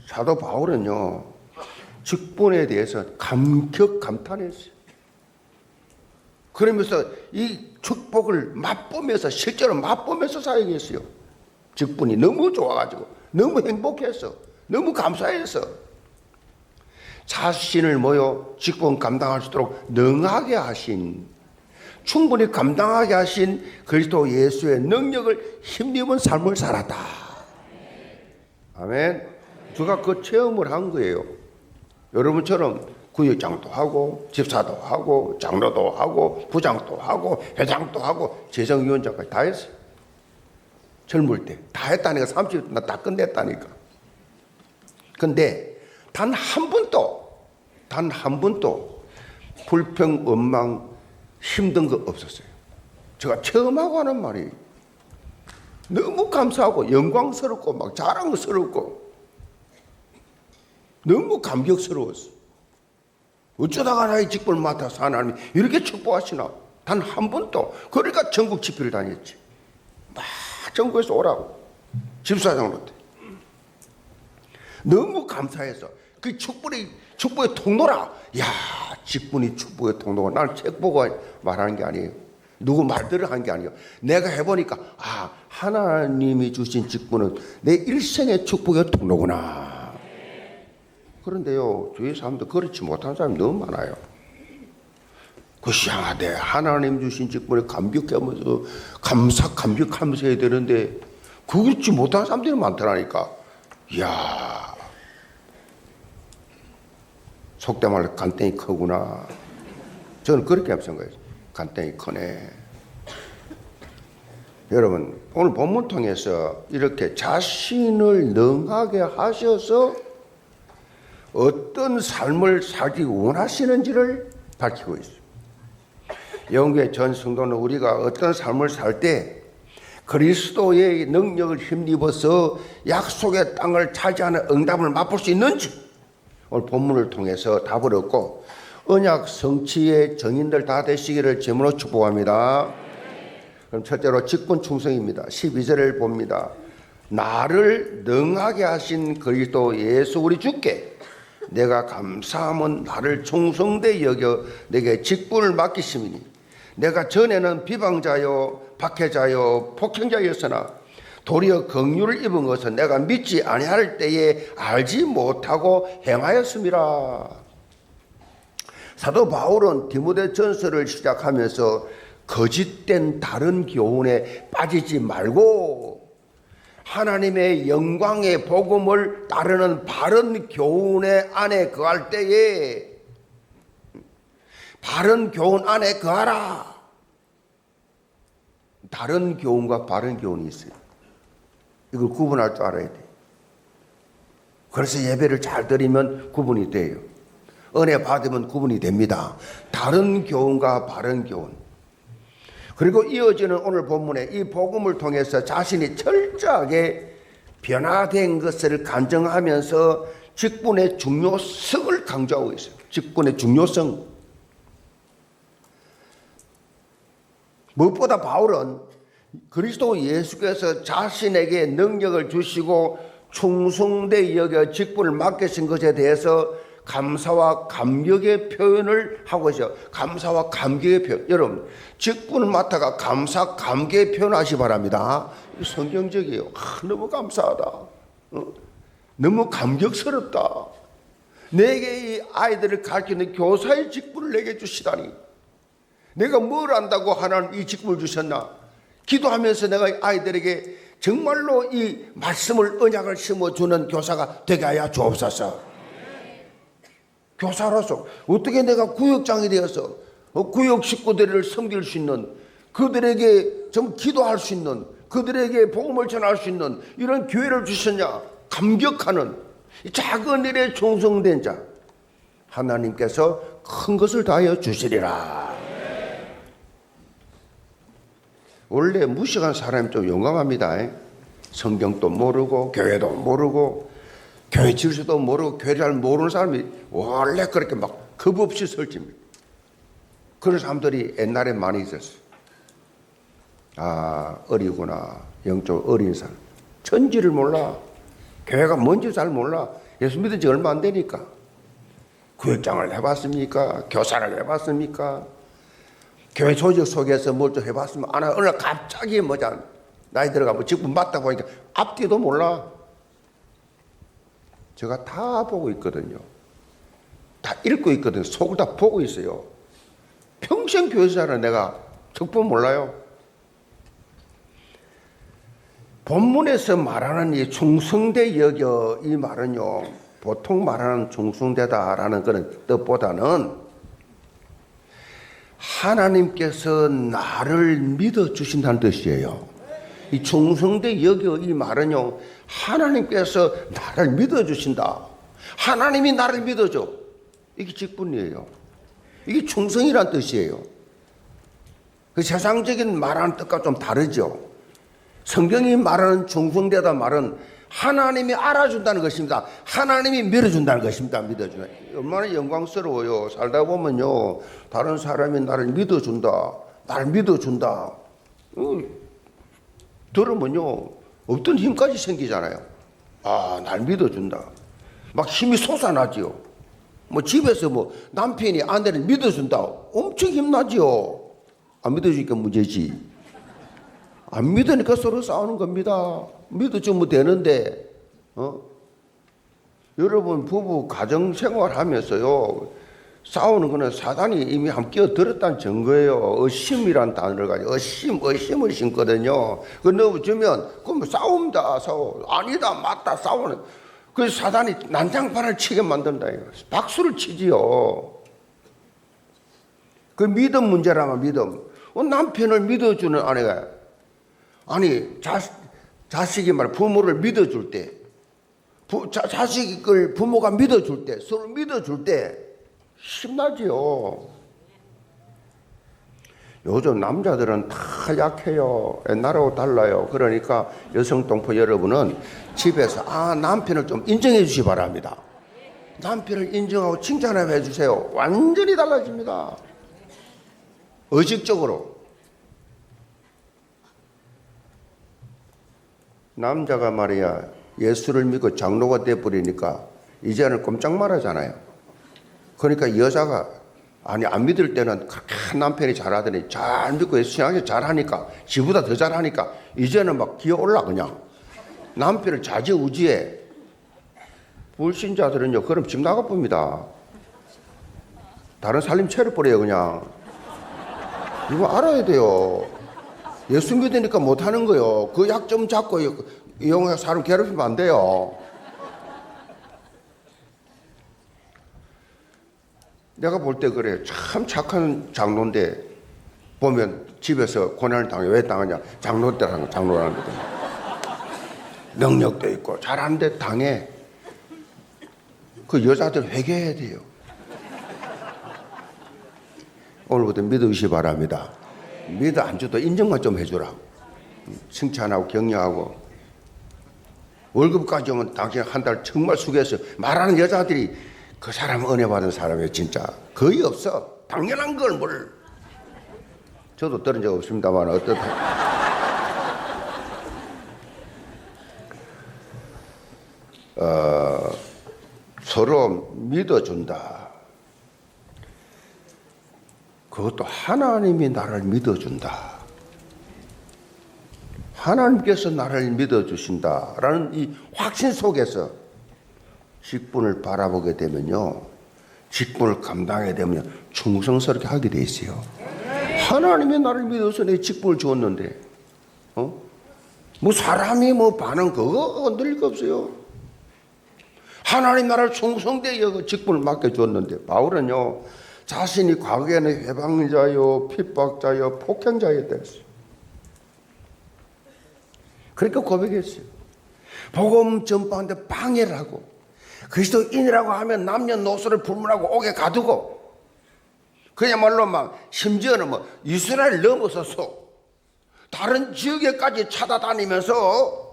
사도 바울은요 직분에 대해서 감탄했어요. 그러면서 이 축복을 맛보면서 실제로 맛보면서 사역했어요. 직분이 너무 좋아가지고 너무 행복했어. 너무 감사했어. 자신을 직분 감당할 수 있도록 능하게 하신, 충분히 감당하게 하신 그리스도 예수의 능력을 힘입은 삶을 살았다. 아멘. 제가 그 체험을 한 거예요. 여러분처럼 구역장도 하고 집사도 하고 장로도 하고 부장도 하고 회장도 하고 재정위원장까지 다 했어요. 젊을 때 다 했다니까. 30나 다 끝냈다니까. 근데 단 한 번도 불평, 원망, 힘든 거 없었어요. 제가 체험하고 하는 말이 너무 감사하고 영광스럽고 막 자랑스럽고 너무 감격스러웠어. 어쩌다가 나의 직분을 맡아서 하나님이 이렇게 축복하시나. 단 한 번도. 그러니까 전국 집회를 다녔지. 막 전국에서 오라고. 집사장으로 때. 너무 감사해서 그 축복의 통로라. 야, 직분이 축복의 통로가. 나는 책 보고 말하는 게 아니에요. 누구 말대로 하는 게 아니에요. 내가 해보니까 하나님이 주신 직분은 내 일생의 축복의 통로구나. 그런데요, 주위 사람들 그렇지 못한 사람이 너무 많아요. 그 이상하대. 하나님 주신 직분에 감격하면서 감격하면서 해야 되는데 그렇지 못한 사람들이 많더라니까. 이야, 속된 말로 간땡이 크구나. 저는 그렇게 생각해요. 간땡이 크네. 여러분, 오늘 본문 통해서 이렇게 자신을 능하게 하셔서 어떤 삶을 살기 원하시는지를 밝히고 있어요. 영계 전 성도는 우리가 어떤 삶을 살 때 그리스도의 능력을 힘입어서 약속의 땅을 차지하는 응답을 맛볼 수 있는지 오늘 본문을 통해서 답을 얻고 언약 성취의 정인들 다 되시기를 제물로 축복합니다. 그럼 첫째로 직분 충성입니다. 12절을 봅니다. 나를 능하게 하신 그리스도 예수 우리 주께 내가 감사함은 나를 충성되이 여겨 내게 직분을 맡기심이니 내가 전에는 비방자요 박해자요 폭행자였으나 도리어 긍휼을 입은 것은 내가 믿지 아니할 때에 알지 못하고 행하였음이라. 사도 바울은 디모데전서를 시작하면서 거짓된 다른 교훈에 빠지지 말고 하나님의 영광의 복음을 따르는 바른 교훈의 안에 거할 때에 바른 교훈 안에 거하라. 다른 교훈과 바른 교훈이 있어요. 이걸 구분할 줄 알아야 돼. 그래서 예배를 잘 드리면 구분이 돼요. 은혜 받으면 구분이 됩니다. 다른 교훈과 바른 교훈. 그리고 이어지는 오늘 본문에 이 복음을 통해서 자신이 철저하게 변화된 것을 간증하면서 직분의 중요성을 강조하고 있어요. 직분의 중요성. 무엇보다 바울은 그리스도 예수께서 자신에게 능력을 주시고 충성되이 여겨 직분을 맡기신 것에 대해서 감사와 감격의 표현을 하고 있어요. 감사와 감격의 표현. 여러분, 직분을 맡아가 감사, 감격의 표현하시 바랍니다. 성경적이에요. 너무 감사하다. 너무 감격스럽다. 내게 이 아이들을 가르치는 교사의 직분을 내게 주시다니. 내가 뭘 안다고 하나님 이 직분을 주셨나? 기도하면서 내가 아이들에게 정말로 이 말씀을 언약을 심어주는 교사가 되게 하여 주옵소서. 교사로서 어떻게 내가 구역장이 되어서 구역 식구들을 섬길 수 있는, 그들에게 좀 기도할 수 있는, 그들에게 복음을 전할 수 있는 이런 기회를 주셨냐? 감격하는 이 작은 일에 충성된 자 하나님께서 큰 것을 다하여 주시리라. 원래 무식한 사람이 좀 용감합니다. 성경도 모르고 교회도 모르고 교회 질서도 모르고 교회를 잘 모르는 사람이 원래 그렇게 막 겁 없이 설집니다. 그런 사람들이 옛날에 많이 있었어요. 아, 어리구나. 영적 어린 사람. 천지를 몰라. 교회가 뭔지 잘 몰라. 예수 믿은 지 얼마 안 되니까. 구역장을 해봤습니까? 교사를 해봤습니까? 교회 조직 속에서 뭘 좀 해봤으면 안 하고 어느 날 갑자기 뭐자 나이 들어가면 직분 맞다 보니까 앞뒤도 몰라. 제가 다 보고 있거든요. 다 읽고 있거든요. 속을 다 보고 있어요. 평생 교회사는 내가 적분 몰라요. 본문에서 말하는 이 충성되 여겨 이 말은요, 보통 말하는 충성되다라는 그런 뜻보다는 하나님께서 나를 믿어주신다는 뜻이에요. 이 충성되 여겨 이 말은요, 하나님께서 나를 믿어주신다. 하나님이 나를 믿어줘. 이게 직분이에요. 이게 충성이란 뜻이에요. 그 세상적인 말하는 뜻과 좀 다르죠. 성경이 말하는 충성되다 말은 하나님이 알아준다는 것입니다. 하나님이 밀어준다는 것입니다. 믿어주는. 얼마나 영광스러워요. 살다 보면요, 다른 사람이 나를 믿어준다. 나를 믿어준다. 들으면요, 어떤 힘까지 생기잖아요. 아, 날 믿어준다. 막 힘이 솟아나지요. 뭐 집에서 뭐 남편이 아내를 믿어준다. 엄청 힘나지요. 안 믿어주니까 문제지. 안 믿으니까 서로 싸우는 겁니다. 믿어주면 되는데, 여러분 부부 가정 생활하면서요, 싸우는 거는 사단이 이미 함 끼어들었다는 증거예요. 의심이란 단어를 가지고 의심을 심거든요. 그거 넣어주면 그럼 싸웁니다. 싸워. 아니다 맞다 싸우는. 그래서 사단이 난장판을 치게 만든다. 박수를 치지요. 그 믿음 문제라면 믿음. 남편을 믿어주는 아내가, 아니 자식이 말 부모를 믿어줄 때, 자식을 부모가 믿어줄 때, 서로 믿어줄 때 힘나지요. 요즘 남자들은 다 약해요. 옛날하고 달라요. 그러니까 여성 동포 여러분은 집에서 남편을 좀 인정해 주시기 바랍니다. 남편을 인정하고 칭찬해 주세요. 완전히 달라집니다. 의식적으로. 남자가 말이야 예수를 믿고 장로가 돼버리니까 이제는 꼼짝 말하잖아요. 그러니까 여자가 안 믿을 때는 그렇게 남편이 잘하더니 잘 믿고 신앙이 잘하니까 지보다 더 잘하니까 이제는 막 기어올라 그냥. 남편을 좌지우지해. 불신자들은요 그럼 집 나가봅니다. 다른 살림 차려버려요 그냥. 이거 알아야 돼요. 예수 믿으니까 못하는 거요. 그 약 좀 잡고 이용해 사람 괴롭히면 안 돼요. 내가 볼 때 그래. 참 착한 장로인데 보면 집에서 고난을 당해. 왜 당하냐? 장로라는 거든. 능력도 있고 잘하는데 당해. 그 여자들 회개해야 돼요. 오늘부터 믿으시 바랍니다. 믿어 안 줘도 인정만 좀 해주라. 칭찬하고 격려하고. 월급까지 오면 당신 한 달 정말 수고했어요. 말하는 여자들이 그 사람 은혜 받은 사람이에요. 진짜 거의 없어. 당연한 걸 뭘. 저도 들은 적 없습니다만 어떻다. 서로 믿어준다. 그것도 하나님이 나를 믿어준다. 하나님께서 나를 믿어주신다라는 이 확신 속에서 직분을 바라보게 되면요. 직분을 감당하게 되면 충성스럽게 하게 돼 있어요. 하나님이 나를 믿어서 내 직분을 주었는데 뭐 사람이 뭐 반응 그거 건드릴 거 없어요. 하나님 나라를 충성되게 여겨 직분을 맡겨줬는데 바울은요. 자신이 과거에는 회방자요 핍박자요 폭행자였다 했어요. 그러니까 고백했어요. 복음 전파하는데 방해를 하고 그리스도인이라고 하면 남녀노소를 불문하고 옥에 가두고 그야말로 막 심지어는 뭐 이스라엘 넘어서서 다른 지역에까지 찾아다니면서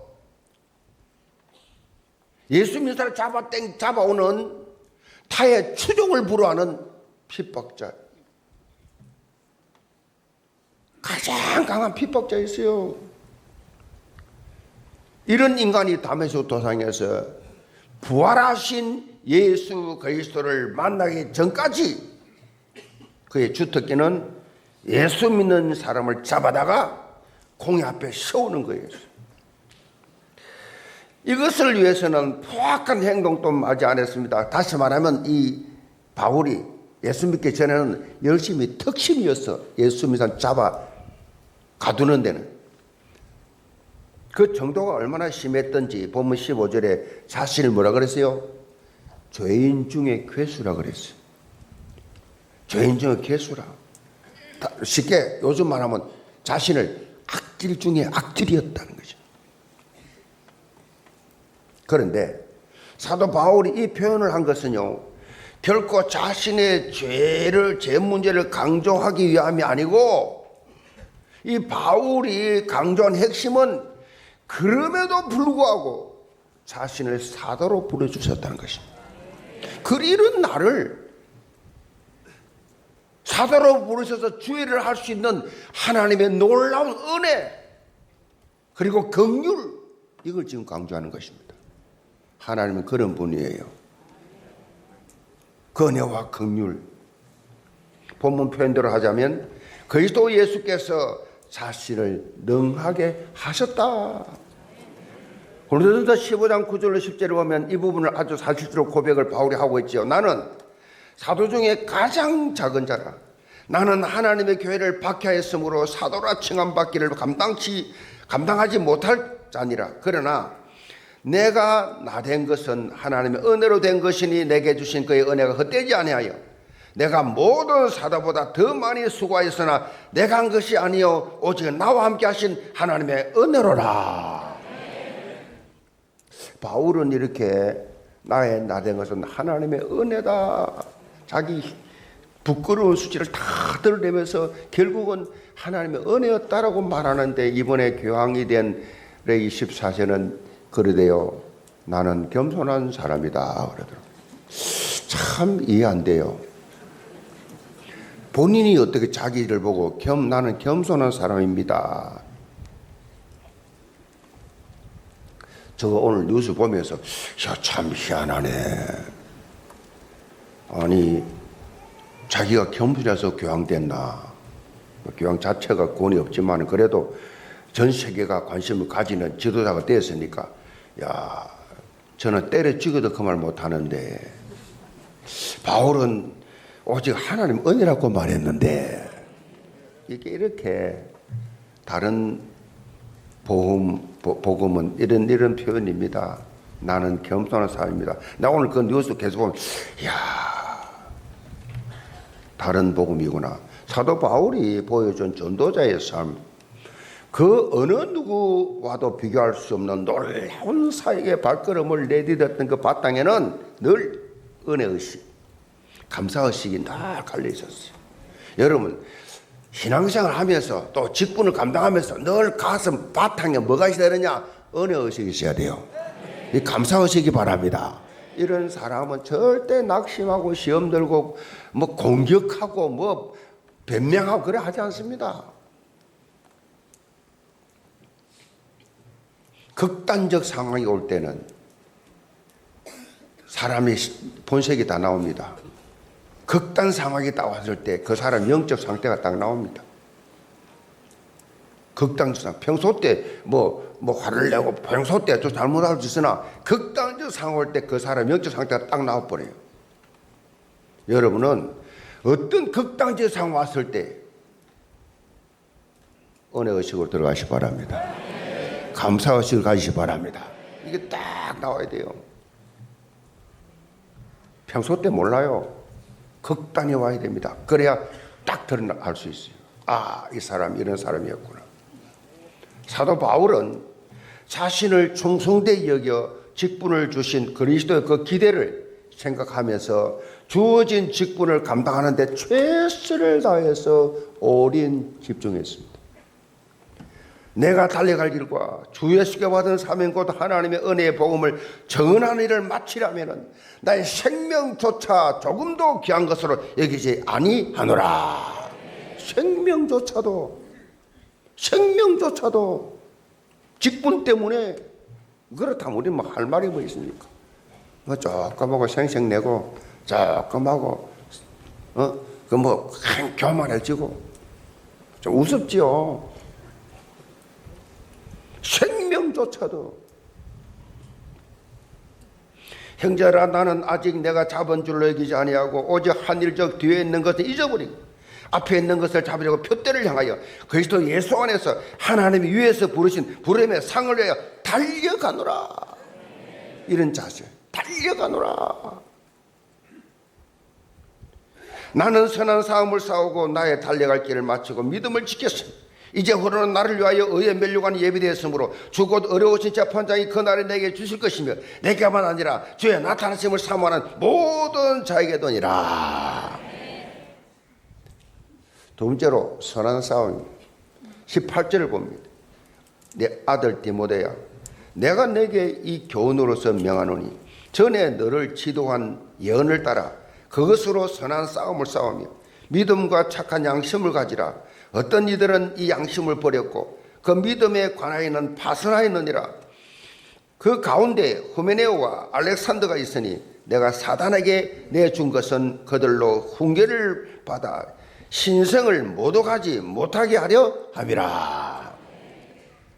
예수 믿는 사람 잡아오는 타의 추종을 불허하는 핍박자. 가장 강한 핍박자였어요. 이런 인간이 다메섹 도상에서 부활하신 예수 그리스도를 만나기 전까지 그의 주특기는 예수 믿는 사람을 잡아다가 공의 앞에 세우는 거예요. 이것을 위해서는 포악한 행동도 하지 않았습니다. 다시 말하면 이 바울이 예수 믿기 전에는 열심히 특심이었어. 예수 믿는 사람 잡아 가두는 데는. 그 정도가 얼마나 심했던지 본문 15절에 자신을 뭐라 그랬어요? 죄인 중에 괴수라 그랬어요. 죄인 중에 괴수라. 쉽게 요즘 말하면 자신을 악질 중에 악질이었다는 거죠. 그런데 사도 바울이 이 표현을 한 것은요, 결코 자신의 죄 문제를 강조하기 위함이 아니고, 이 바울이 강조한 핵심은 그럼에도 불구하고 자신을 사도로 부르주셨다는 것입니다. 이런 나를 사도로 부르셔서 주의를 할 수 있는 하나님의 놀라운 은혜 그리고 긍휼, 이걸 지금 강조하는 것입니다. 하나님은 그런 분이에요. 그 은혜와 긍휼. 본문 표현대로 하자면 그리스도 예수께서 자신을 능하게 하셨다. 고린도전서 15장 9절로 10절을 보면 이 부분을 아주 사실적으로 고백을 바울이 하고 있죠. 나는 사도 중에 가장 작은 자라. 나는 하나님의 교회를 박해하였으므로 사도라 칭함받기를 감당하지 못할 자니라. 그러나 내가 나 된 것은 하나님의 은혜로 된 것이니 내게 주신 그의 은혜가 헛되지 아니하여 내가 모든 사도보다 더 많이 수고하였으나 내가 한 것이 아니요 오직 나와 함께 하신 하나님의 은혜로라. 바울은 이렇게 나 된 것은 하나님의 은혜다. 자기 부끄러운 수치를 다 드러내면서 결국은 하나님의 은혜였다라고 말하는데, 이번에 교황이 된 레이 14세는 그러대요. 나는 겸손한 사람이다 그러더라고요. 참 이해 안 돼요. 본인이 어떻게 자기를 보고 나는 겸손한 사람입니다. 저거 오늘 뉴스 보면서 참 희한하네. 아니 자기가 겸손해서 교황됐나? 교황 자체가 권위 없지만 그래도 전 세계가 관심을 가지는 지도자가 됐으니까 야 저는 때려 죽여도 그 말 못하는데 바울은 오직 하나님 은혜라고 말했는데 이게 이렇게 다른 복음은 이런 표현입니다. 나는 겸손한 사람입니다. 나 오늘 그 뉴스 계속 보면 이야 다른 복음이구나. 사도 바울이 보여준 전도자의 삶, 그 어느 누구와도 비교할 수 없는 놀라운 사역의 발걸음을 내디뎠던 그 바탕에는 늘 은혜의식, 감사의식이 늘 갈려 있었어요. 여러분 신앙생활 하면서 또 직분을 감당하면서 늘 가슴 바탕에 뭐가 있어야 되느냐? 은혜의식이 있어야 돼요. 이 감사의식이 바랍니다. 이런 사람은 절대 낙심하고 시험 들고 뭐 공격하고 뭐 변명하고 그래 하지 않습니다. 극단적 상황이 올 때는 사람의 본색이 다 나옵니다. 극단 상황이 딱 왔을 때 그 사람 영적 상태가 딱 나옵니다. 극단적 상황. 평소 때 뭐 화를 내고 평소 때 좀 잘못할 수 있으나 극단적 상황 올 때 그 사람 영적 상태가 딱 나와버려요. 여러분은 어떤 극단적 상황 왔을 때 은혜의식으로 들어가시기 바랍니다. 감사의식을 가지시기 바랍니다. 이게 딱 나와야 돼요. 평소 때 몰라요. 극단이 와야 됩니다. 그래야 딱 드러날 수 있어요. 아, 이 사람이 이런 사람이었구나. 사도 바울은 자신을 충성되이 여겨 직분을 주신 그리스도의 그 기대를 생각하면서 주어진 직분을 감당하는 데 최선을 다해서 오랜 집중했습니다. 내가 달려갈 길과 주 예수께 받은 사명 곧 하나님의 은혜의 복음을 전하는 일을 마치려면 나의 생명조차 조금도 귀한 것으로 여기지 아니하노라. 생명조차도 직분 때문에 그렇다면 우리 뭐 할 말이 뭐 있습니까? 뭐 조금하고 생색내고 조금하고 그 뭐 교만해지고 좀 우습지요. 생명조차도. 형제라 나는 아직 내가 잡은 줄로 여기지 아니하고 오직 한일적 뒤에 있는 것을 잊어버리고 앞에 있는 것을 잡으려고 표대를 향하여 그리스도 예수 안에서 하나님이 위에서 부르신 부름의 상을 위하여 달려가노라. 이런 자세. 달려가노라. 나는 선한 싸움을 싸우고 나의 달려갈 길을 마치고 믿음을 지켰으니 이제 후로는 나를 위하여 의의 면류관이 예비되었으므로 주 곧 어려우신 재판장이 그날에 내게 주실 것이며 내게만 아니라 주의 나타나심을 사모하는 모든 자에게도니라. 두 번째로 선한 싸움 18절을 봅니다. 내 아들 디모데야 내가 내게 이 교훈으로서 명하노니 전에 너를 지도한 예언을 따라 그것으로 선한 싸움을 싸우며 믿음과 착한 양심을 가지라. 어떤 이들은 이 양심을 버렸고 그 믿음에 관하여는 파선하였느니라. 그 가운데 후메네오와 알렉산더가 있으니 내가 사단에게 내준 것은 그들로 훈계를 받아 신성을 모독하지 못하게 하려 함이라.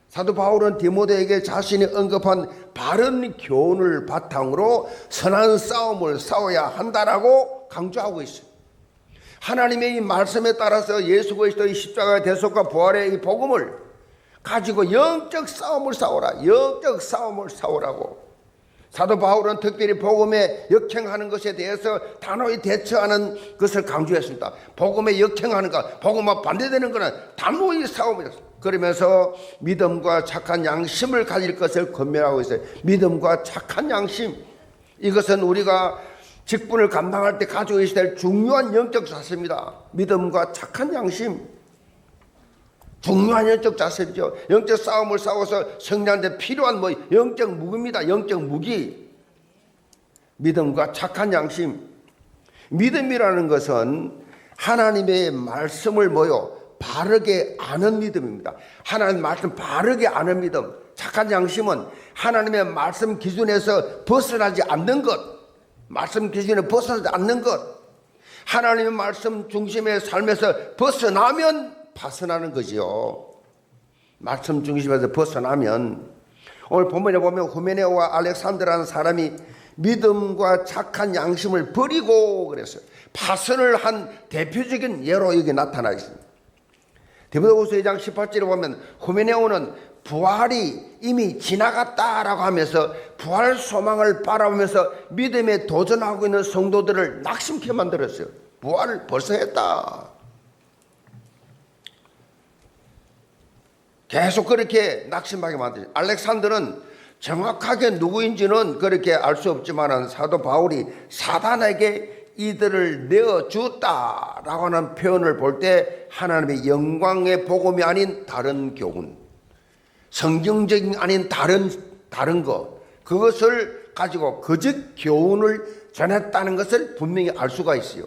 사도 바울은 디모데에게 자신이 언급한 바른 교훈을 바탕으로 선한 싸움을 싸워야 한다라고 강조하고 있어요. 하나님의 이 말씀에 따라서 예수 그리스도의 십자가의 대속과 부활의 이 복음을 가지고 영적 싸움을 싸워라. 영적 싸움을 싸우라고. 사도 바울은 특별히 복음에 역행하는 것에 대해서 단호히 대처하는 것을 강조했습니다. 복음에 역행하는 것, 복음과 반대되는 것은 단호히 싸움이었습니다. 그러면서 믿음과 착한 양심을 가질 것을 권면하고 있어요. 믿음과 착한 양심. 이것은 우리가 직분을 감당할 때 가지고 있어야 될 중요한 영적 자세입니다. 믿음과 착한 양심. 중요한 영적 자세죠. 영적 싸움을 싸워서 승리하는데 필요한 뭐 영적 무기입니다. 영적 무기. 믿음과 착한 양심. 믿음이라는 것은 하나님의 말씀을 바르게 아는 믿음입니다. 하나님 말씀 바르게 아는 믿음. 착한 양심은 하나님의 말씀 기준에서 벗어나지 않는 것, 말씀 기준에 벗어나지 않는 것, 하나님의 말씀 중심의 삶에서 벗어나면 파선하는 거지요. 말씀 중심에서 벗어나면, 오늘 본문에 보면 후메네오와 알렉산더라는 사람이 믿음과 착한 양심을 버리고 그랬어요. 파선을 한 대표적인 예로 여기 나타나 있습니다. 디모데후서 2장 18절에 보면 후메네오는 부활이 이미 지나갔다라고 하면서 부활 소망을 바라보면서 믿음에 도전하고 있는 성도들을 낙심케 만들었어요. 부활을 벌써 했다. 계속 그렇게 낙심하게 만들어요. 알렉산더는 정확하게 누구인지는 그렇게 알 수 없지만 사도 바울이 사단에게 이들을 내어주었다라고 하는 표현을 볼 때 하나님의 영광의 복음이 아닌 다른 교훈, 성경적인 아닌 다른 것, 그것을 가지고 거짓 교훈을 전했다는 것을 분명히 알 수가 있어요.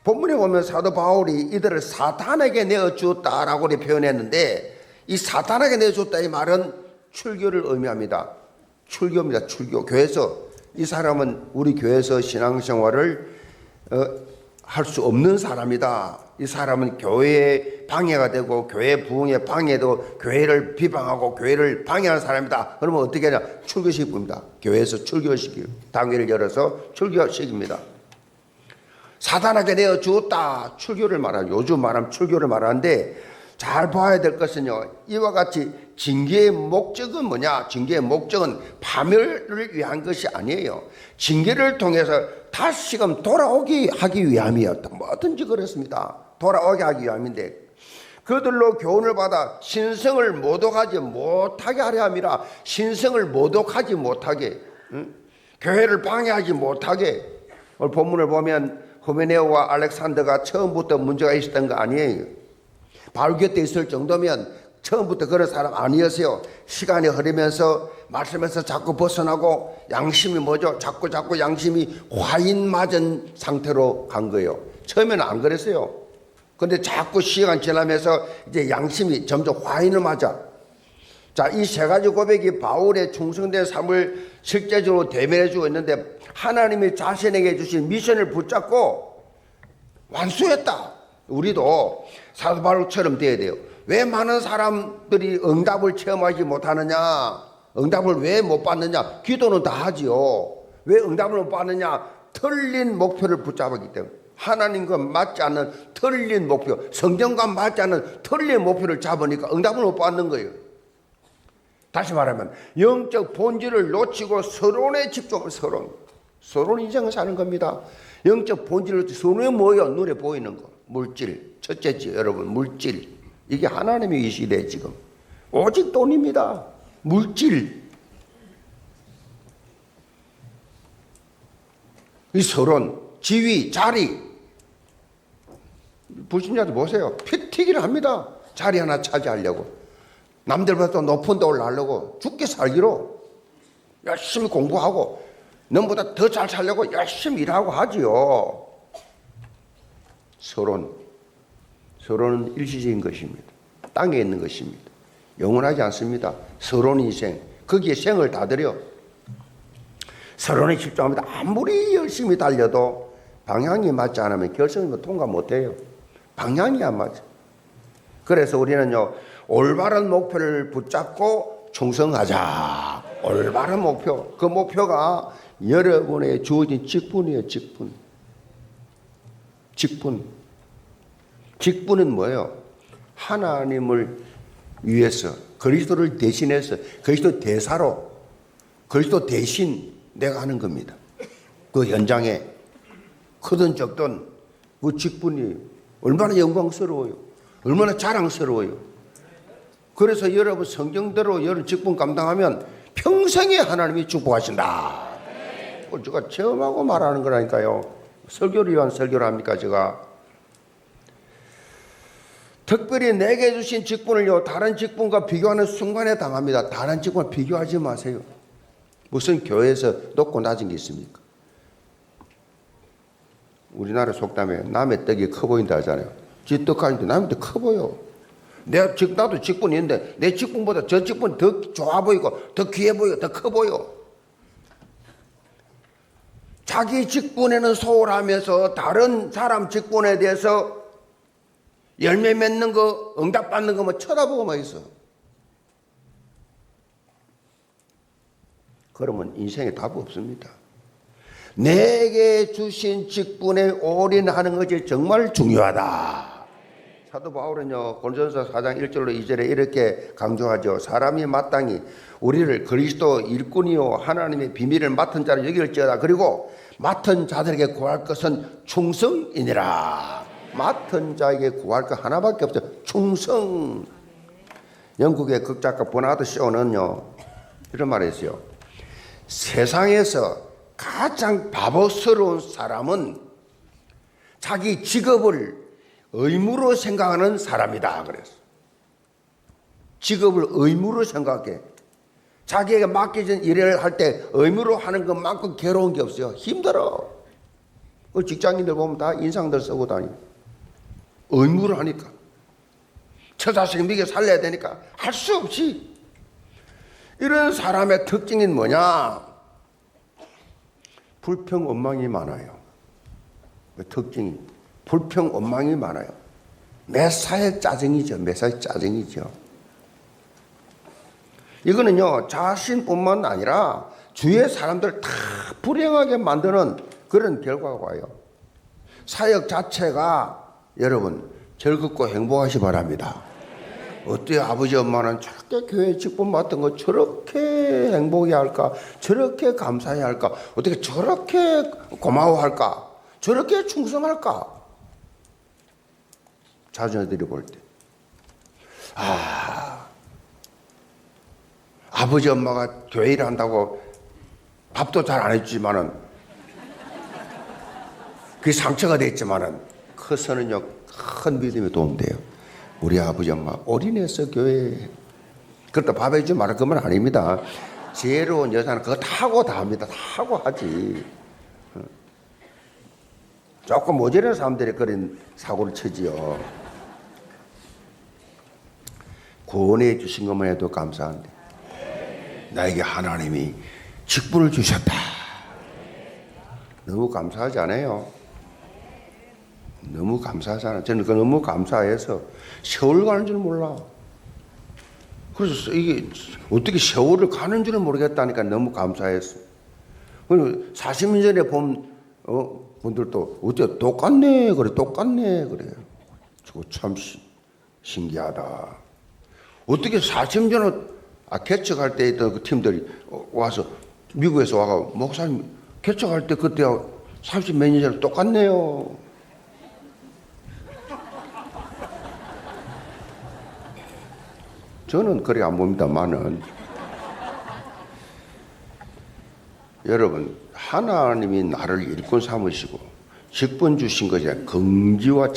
본문에 보면 사도 바울이 이들을 사탄에게 내어주었다라고 표현했는데, 이 사탄에게 내어줬다 이 말은 출교를 의미합니다. 출교입니다. 출교. 교회에서, 이 사람은 우리 교회에서 신앙생활을 할 수 없는 사람이다. 이 사람은 교회에 방해가 되고 교회 부흥에 방해도, 교회를 비방하고 교회를 방해하는 사람이다. 그러면 어떻게 하냐? 출교시킵니다. 교회에서 출교시키고 당회를 열어서 출교시킵니다. 사단에게 내어 주었다. 출교를 말하는, 요즘 말하면 출교를 말하는데, 잘 봐야 될 것은요, 이와 같이 징계의 목적은 뭐냐? 징계의 목적은 파멸을 위한 것이 아니에요. 징계를 통해서 다시금 돌아오게 하기 위함이었다. 뭐든지 그렇습니다. 돌아오게 하기 위함인데, 그들로 교훈을 받아 신성을 모독하지 못하게 하려 함이라. 신성을 모독하지 못하게, 교회를 방해하지 못하게. 오늘 본문을 보면 후메네오와 알렉산더가 처음부터 문제가 있었던 거 아니에요. 바울 곁에 있을 정도면 처음부터 그런 사람 아니었어요. 시간이 흐르면서 말씀에서 자꾸 벗어나고, 양심이 뭐죠? 자꾸 양심이 화인 맞은 상태로 간 거예요. 처음에는 안 그랬어요. 근데 자꾸 시간 지나면서 이제 양심이 점점 화인을 맞아. 자, 이 세 가지 고백이 바울의 충성된 삶을 실제적으로 대면해 주고 있는데, 하나님이 자신에게 주신 미션을 붙잡고 완수했다. 우리도 사도 바울처럼 돼야 돼요. 왜 많은 사람들이 응답을 체험하지 못하느냐? 응답을 왜 못 받느냐? 기도는 다 하지요. 왜 응답을 못 받느냐? 틀린 목표를 붙잡았기 때문에. 하나님과 맞지 않는 틀린 목표, 성경과 맞지 않는 틀린 목표를 잡으니까 응답을 못 받는 거예요. 다시 말하면 영적 본질을 놓치고 서론에 집중하면 서론 인생을 사는 겁니다. 영적 본질을 놓치고 서론이 뭐예요? 눈에 보이는 거. 물질, 첫째지 여러분, 물질. 이게 하나님의 이 시대에 지금 오직 돈입니다. 물질. 이 서론, 지위, 자리. 불신자들 보세요. 피튀기를 합니다. 자리 하나 차지하려고. 남들보다 높은 데 올라가려고 죽게 살기로 열심히 공부하고 너보다 더 잘 살려고 열심히 일하고 하지요. 서론은 일시적인 것입니다. 땅에 있는 것입니다. 영원하지 않습니다. 서론 인생, 거기에 생을 다 들여. 서론에 집중합니다. 아무리 열심히 달려도 방향이 맞지 않으면 결승을 통과 못해요. 방향이 안 맞아. 그래서 우리는요, 올바른 목표를 붙잡고 충성하자. 올바른 목표. 그 목표가 여러분의 주어진 직분이에요. 직분은 뭐예요? 하나님을 위해서, 그리스도를 대신해서, 그리스도 대사로, 그리스도 대신 내가 하는 겁니다. 그 현장에 크든 적든 그 직분이 얼마나 영광스러워요. 얼마나 자랑스러워요. 그래서 여러분 성경대로 여러분 직분 감당하면 평생에 하나님이 축복하신다. 제가 체험하고 말하는 거라니까요. 설교를 위한 설교를 합니까 제가. 특별히 내게 주신 직분을요, 다른 직분과 비교하는 순간에 당합니다. 다른 직분과 비교하지 마세요. 무슨 교회에서 높고 낮은 게 있습니까? 우리나라 속담에 남의 떡이 커 보인다 하잖아요. 지 떡하니까 남의 떡 커 보여. 나도 직분이 있는데 내 직분보다 저 직분이 더 좋아 보이고 더 귀해 보이고 더 커 보여. 자기 직분에는 소홀하면서 다른 사람 직분에 대해서 열매 맺는 거, 응답받는 거만 쳐다보고만 있어. 그러면 인생에 답이 없습니다. 내게 주신 직분에 올인하는 것이 정말 중요하다. 사도 바울은요, 고린도전서 4장 1절로 2절에 이렇게 강조하죠. 사람이 마땅히 우리를 그리스도 일꾼이요 하나님의 비밀을 맡은 자로 여길지어다. 그리고 맡은 자들에게 구할 것은 충성이니라. 맡은 자에게 구할 것 하나밖에 없죠. 충성. 영국의 극작가 버나드 쇼는요 이런 말을 했어요. 세상에서 가장 바보스러운 사람은 자기 직업을 의무로 생각하는 사람이다 그랬어. 직업을 의무로 생각해. 자기에게 맡겨진 일을 할 때 의무로 하는 것만큼 괴로운 게 없어요. 힘들어. 그 직장인들 보면 다 인상들 쓰고 다니. 의무로 하니까. 처자식 먹여 살려야 되니까 할 수 없이. 이런 사람의 특징이 뭐냐? 불평 원망이 많아요. 그 특징이 불평 원망이 많아요. 매사에 짜증이죠. 매사에 짜증이죠. 이거는요 자신뿐만 아니라 주위의 사람들 다 불행하게 만드는 그런 결과가 와요. 사역 자체가 여러분 즐겁고 행복하시 바랍니다. 어때요? 아버지 엄마는 저렇게 교회 직분 맡은 거 저렇게 행복해 할까? 저렇게 감사해 할까? 어떻게 저렇게 고마워할까? 저렇게 충성할까? 자녀들이 볼 때 아버지 엄마가 교회 일 한다고 밥도 잘 안 해주지만은 그게 상처가 됐지만은 커서는요 큰 믿음이 도움돼요. 우리 아버지 엄마 올인해서 교회에 그렇다 밥 해주지 말을 그건 아닙니다. 지혜로운 여자는 그거 다 하고 다 합니다. 다 하고 하지. 조금 모자란 사람들이 그런 사고를 치지요. 구원해 주신 것만 해도 감사한데 나에게 하나님이 직분을 주셨다. 너무 감사하지 않아요? 너무 감사하잖아요. 저는 그 너무 감사해서 세월 가는 줄 몰라. 그래서 이게 어떻게 세월을 가는 줄은 모르겠다니까 너무 감사했어. 40년 전에 본 분들도 어째 똑같네 그래 똑같네 그래요. 저거 참 신기하다. 어떻게 40년 전에 개척할 때 있던 그 팀들이 와서 미국에서 와가 목사님 개척할 때 그때하고 30 몇 년 전에 똑같네요. 저는 그렇게 안 봅니다만은 여러분 하나님이 나를 일꾼 삼으시고 직분 주신 것에 긍지와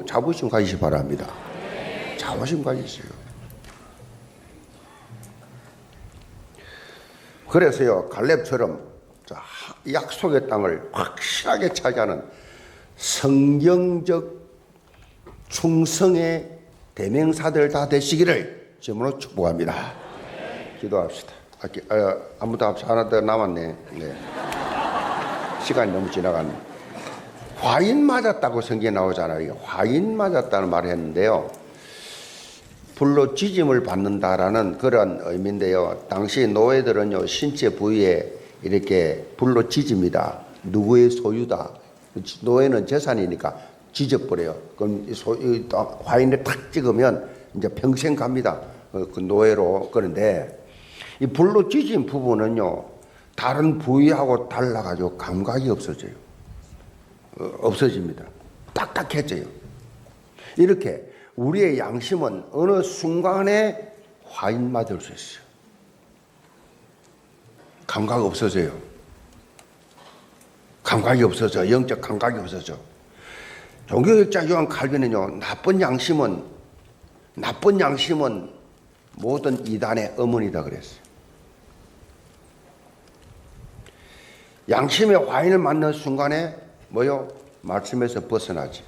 자부심 가지시 바랍니다. 자부심 가지세요. 그래서요 갈렙처럼 약속의 땅을 확실하게 차지하는 성경적 충성의 대명사들 다 되시기를 주님으로 축복합니다. 기도합시다. 아무도 하나 더 남았네. 네. 시간이 너무 지나갔네. 화인 맞았다고 성경에 나오잖아요. 화인 맞았다는 말을 했는데요. 불로 찢음을 받는다라는 그런 의미인데요. 당시 노예들은요 신체 부위에 이렇게 불로 찢습니다. 누구의 소유다. 노예는 재산이니까 찢어버려요. 그럼 화인을 탁 찍으면 이제 평생 갑니다. 그 노예로. 그런데 이 불로 찢은 부분은요 다른 부위하고 달라가지고 감각이 없어져요. 없어집니다. 딱딱해져요. 이렇게 우리의 양심은 어느 순간에 화인 맞을 수 있어요. 감각 없어져요. 감각이 없어져. 영적 감각이 없어져. 종교학자 요한 칼빈은요 나쁜 양심은 모든 이단의 어머니다 그랬어요. 양심의 화인을 맞는 순간에 뭐요? 말씀에서 벗어나지.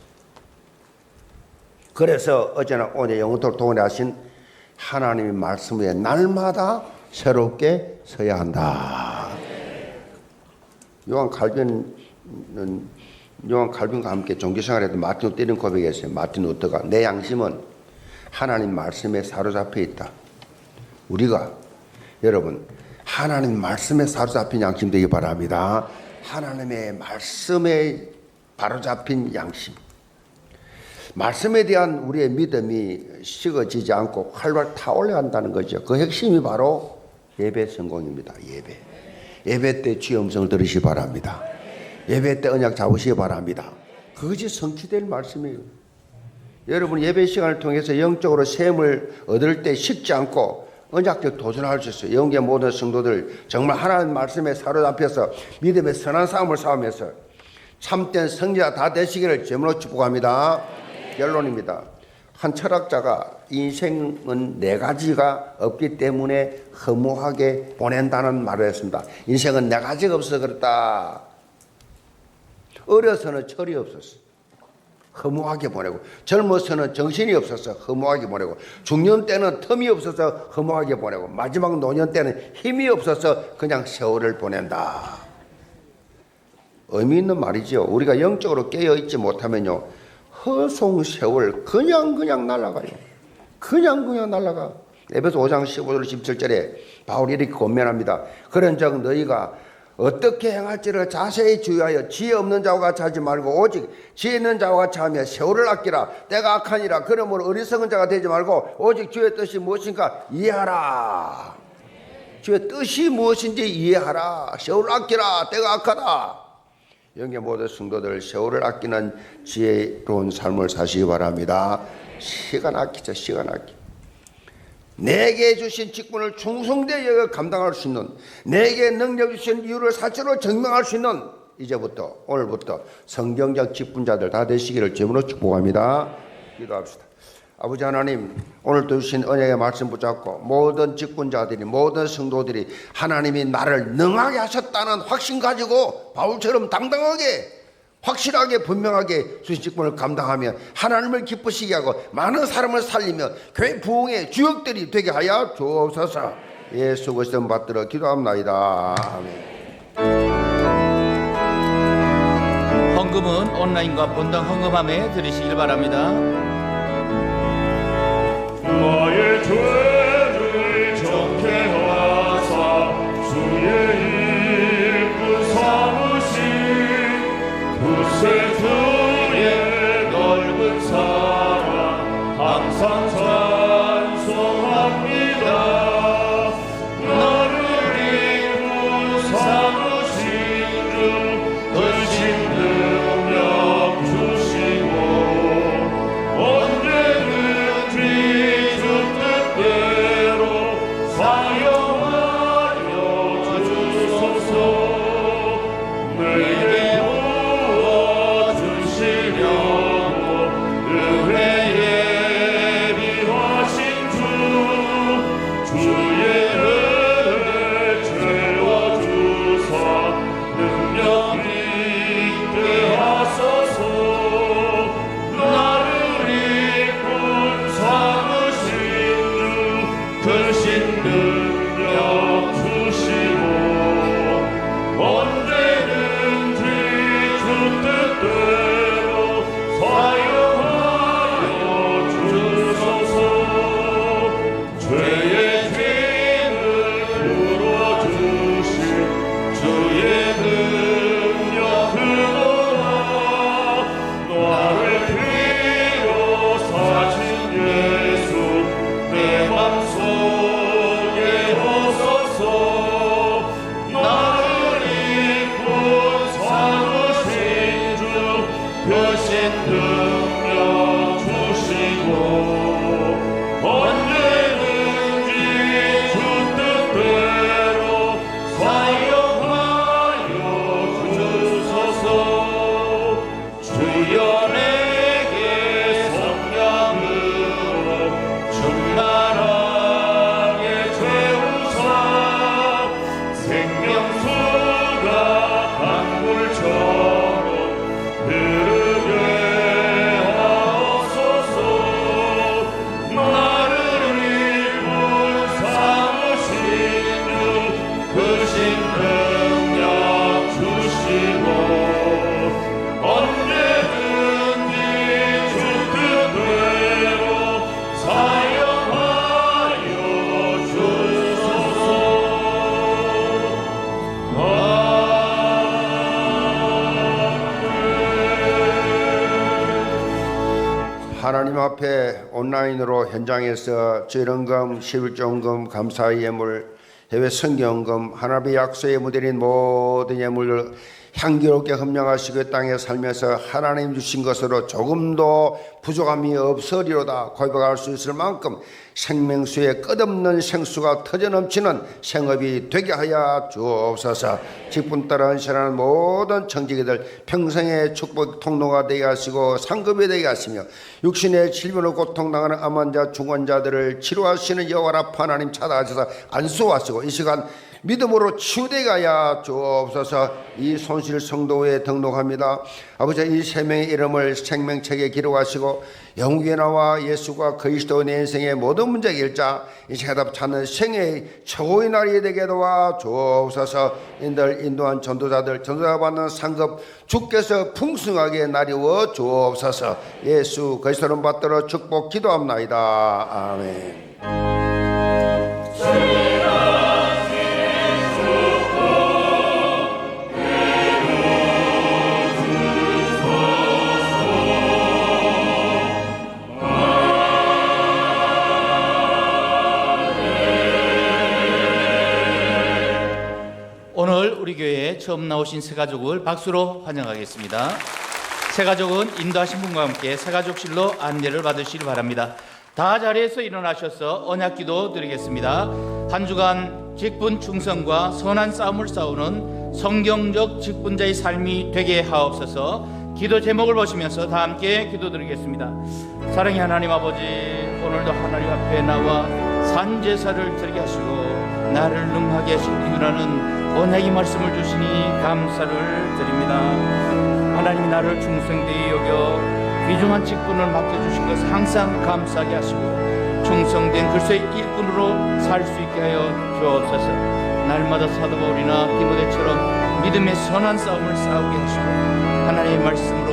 그래서 어제나 오늘 영원토록 동일하신 하나님의 말씀 위에 날마다 새롭게 서야 한다. 요한 칼빈과 함께 종교생활에도 마틴 루터 이런 고백했어요. 마틴 루터가 내 양심은 하나님 말씀에 사로잡혀 있다. 우리가 여러분 하나님 말씀에 사로잡힌 양심 되기 바랍니다. 하나님의 말씀에 바로잡힌 양심. 말씀에 대한 우리의 믿음이 식어지지 않고 활발 타올려 한다는 거죠. 그 핵심이 바로 예배 성공입니다. 예배 때 주의 음성을 들으시기 바랍니다. 예배 때 언약 잡으시기 바랍니다. 그것이 성취될 말씀이에요. 여러분 예배 시간을 통해서 영적으로 샘을 얻을 때 식지 않고 언약적 도전할 수 있어요. 영계 모든 성도들 정말 하나님 말씀에 사로잡혀서 믿음의 선한 싸움을 싸우면서 참된 승리자 다 되시기를 제물로 축복합니다. 결론입니다. 한 철학자가 인생은 4가지가 없기 때문에 허무하게 보낸다는 말을 했습니다. 인생은 4가지가 없어서 그렇다. 어려서는 철이 없었어. 허무하게 보내고, 젊어서는 정신이 없어서 허무하게 보내고, 중년 때는 텀이 없어서 허무하게 보내고, 마지막 노년 때는 힘이 없어서 그냥 세월을 보낸다. 의미 있는 말이죠. 우리가 영적으로 깨어있지 못하면요, 허송 세월 그냥 날아가요. 그냥 날아가. 에베소 5장 15절 17절에 바울이 이렇게 권면합니다. 그런즉 너희가 어떻게 행할지를 자세히 주의하여 지혜 없는 자와 같이 하지 말고 오직 지혜 있는 자와 같이 하며 세월을 아끼라. 때가 악하니라. 그러므로 어리석은 자가 되지 말고 오직 주의 뜻이 무엇인가 이해하라. 주의 뜻이 무엇인지 이해하라. 세월을 아끼라. 때가 악하다. 영계 모든 성도들 세월을 아끼는 지혜로운 삶을 사시기 바랍니다. 시간 아끼자. 시간 아끼. 내게 주신 직분을 충성되게 여겨 감당할 수 있는, 내게 능력 주신 이유를 사실로 증명할 수 있는 이제부터 오늘부터 성경적 직분자들 다 되시기를 제물로 축복합니다. 기도합시다. 아버지 하나님, 오늘도 주신 언약의 말씀 붙잡고 모든 직분자들이, 모든 성도들이 하나님이 나를 능하게 하셨다는 확신 가지고 바울처럼 당당하게, 확실하게, 분명하게 주신 직분을 감당하며 하나님을 기쁘시게 하고 많은 사람을 살리며 교회 부흥의 주역들이 되게 하여 주옵소서. 예수 그리스도 받들어 기도합나이다. 아멘. 헌금은 온라인과 본당 헌금함에 드리시길 바랍니다. 나의 죄를 정케 하사 주의 일꾼 삼으신 구세주의 넓은 사랑 항상 찬송합니다. 나를 일꾼 삼으신 주 크신 능력 주시고 언제든지 주 뜻대로 사용하여 주소서. 내게 부어주시려고 은혜 하나님 앞에 온라인으로 현장에서 저연금, 11조금, 감사의 예물, 해외 선경금, 하나님의 약속의 예물드린 모든 예물을 향기롭게 헌명하시고 땅에 살면서 하나님 주신 것으로 조금도 부족함이 없으리로다 고백할 수 있을 만큼 생명수의 끝없는 생수가 터져넘치는 생업이 되게 하여 주옵소서. 직분 따라 헌신하는 모든 청지기들 평생의 축복 통로가 되게 하시고 상급이 되게 하시며 육신의 질병으로 고통당하는 암 환자 중환자들을 치료하시는 여호와 하나님 찾아가셔서 안수하시고 이 시간 믿음으로 치유되게 하여 주옵소서. 이 손실 성도에 등록합니다. 아버지, 이 세 명의 이름을 생명책에 기록하시고 영국에 나와 예수가 그리스도 내 인생의 모든 문제 일자 이 해답 찾는 생애의 최고의 날이 되게 도와 주옵소서. 인들 인도한 전도자들 전도자 받는 상급 주께서 풍성하게 나리워 주옵소서. 예수 그리스도를 받들어 축복 기도합나이다. 아멘. 오늘 우리 교회에 처음 나오신 새가족을 박수로 환영하겠습니다. 새가족은 인도하신 분과 함께 새가족실로 안내를 받으시기 바랍니다. 다 자리에서 일어나셔서 언약기도 드리겠습니다. 한 주간 직분 충성과 선한 싸움을 싸우는 성경적 직분자의 삶이 되게 하옵소서. 기도 제목을 보시면서 다 함께 기도드리겠습니다. 사랑의 하나님 아버지, 오늘도 하나님 앞에 나와 산제사를 드리게 하시고 나를 능하게 하실 이유라는 언약의 말씀을 주시니 감사를 드립니다. 하나님이 나를 충성되이 여겨 귀중한 직분을 맡겨주신 것을 항상 감사하게 하시고 충성된 그리스도의 일꾼으로 살 수 있게 하여 주옵소서. 날마다 사도 바울이나 디모데처럼 믿음의 선한 싸움을 싸우게 하시고 하나님의 말씀으로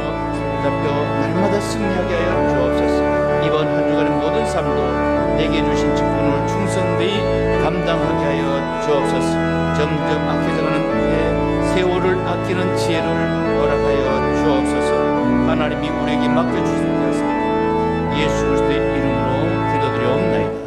잡혀 날마다 승리하게 하여 주옵소서. 이번 한 주간의 모든 삶도 내게 주신 직분을 충성되이 감당하게 하여 주옵소서. 점점 악해져가는 후에 세월을 아끼는 지혜를 허락하여 주옵소서. 하나님이 우리에게 맡겨주신 것을 예수 그리스도의 이름으로 기도드리옵나이다.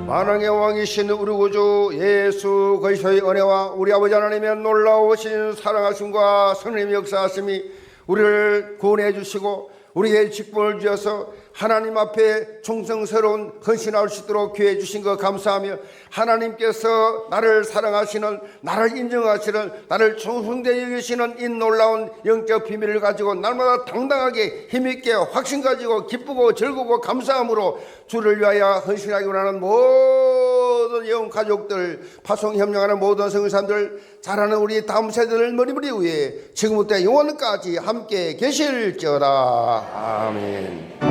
만왕의 왕이신 우리 구주 예수 그리스도의 은혜와 우리 아버지 하나님의 놀라우신 사랑하심과 성령의 역사하심이 우리를 구원해 주시고 우리에게 직분을 주셔서 하나님 앞에 충성스러운 헌신할 수 있도록 기회해 주신 것 감사하며 하나님께서 나를 사랑하시는, 나를 인정하시는, 나를 충성되게 여기시는 이 놀라운 영적 비밀을 가지고 날마다 당당하게 힘있게 확신 가지고 기쁘고 즐거고 감사함으로 주를 위하여 헌신하기 원하는 모든 영혼 가족들, 파송 협력하는 모든 성도사님들, 자라는 우리 다음 세대들 머리머리 위에 지금부터 영원까지 함께 계실지어다. 아멘.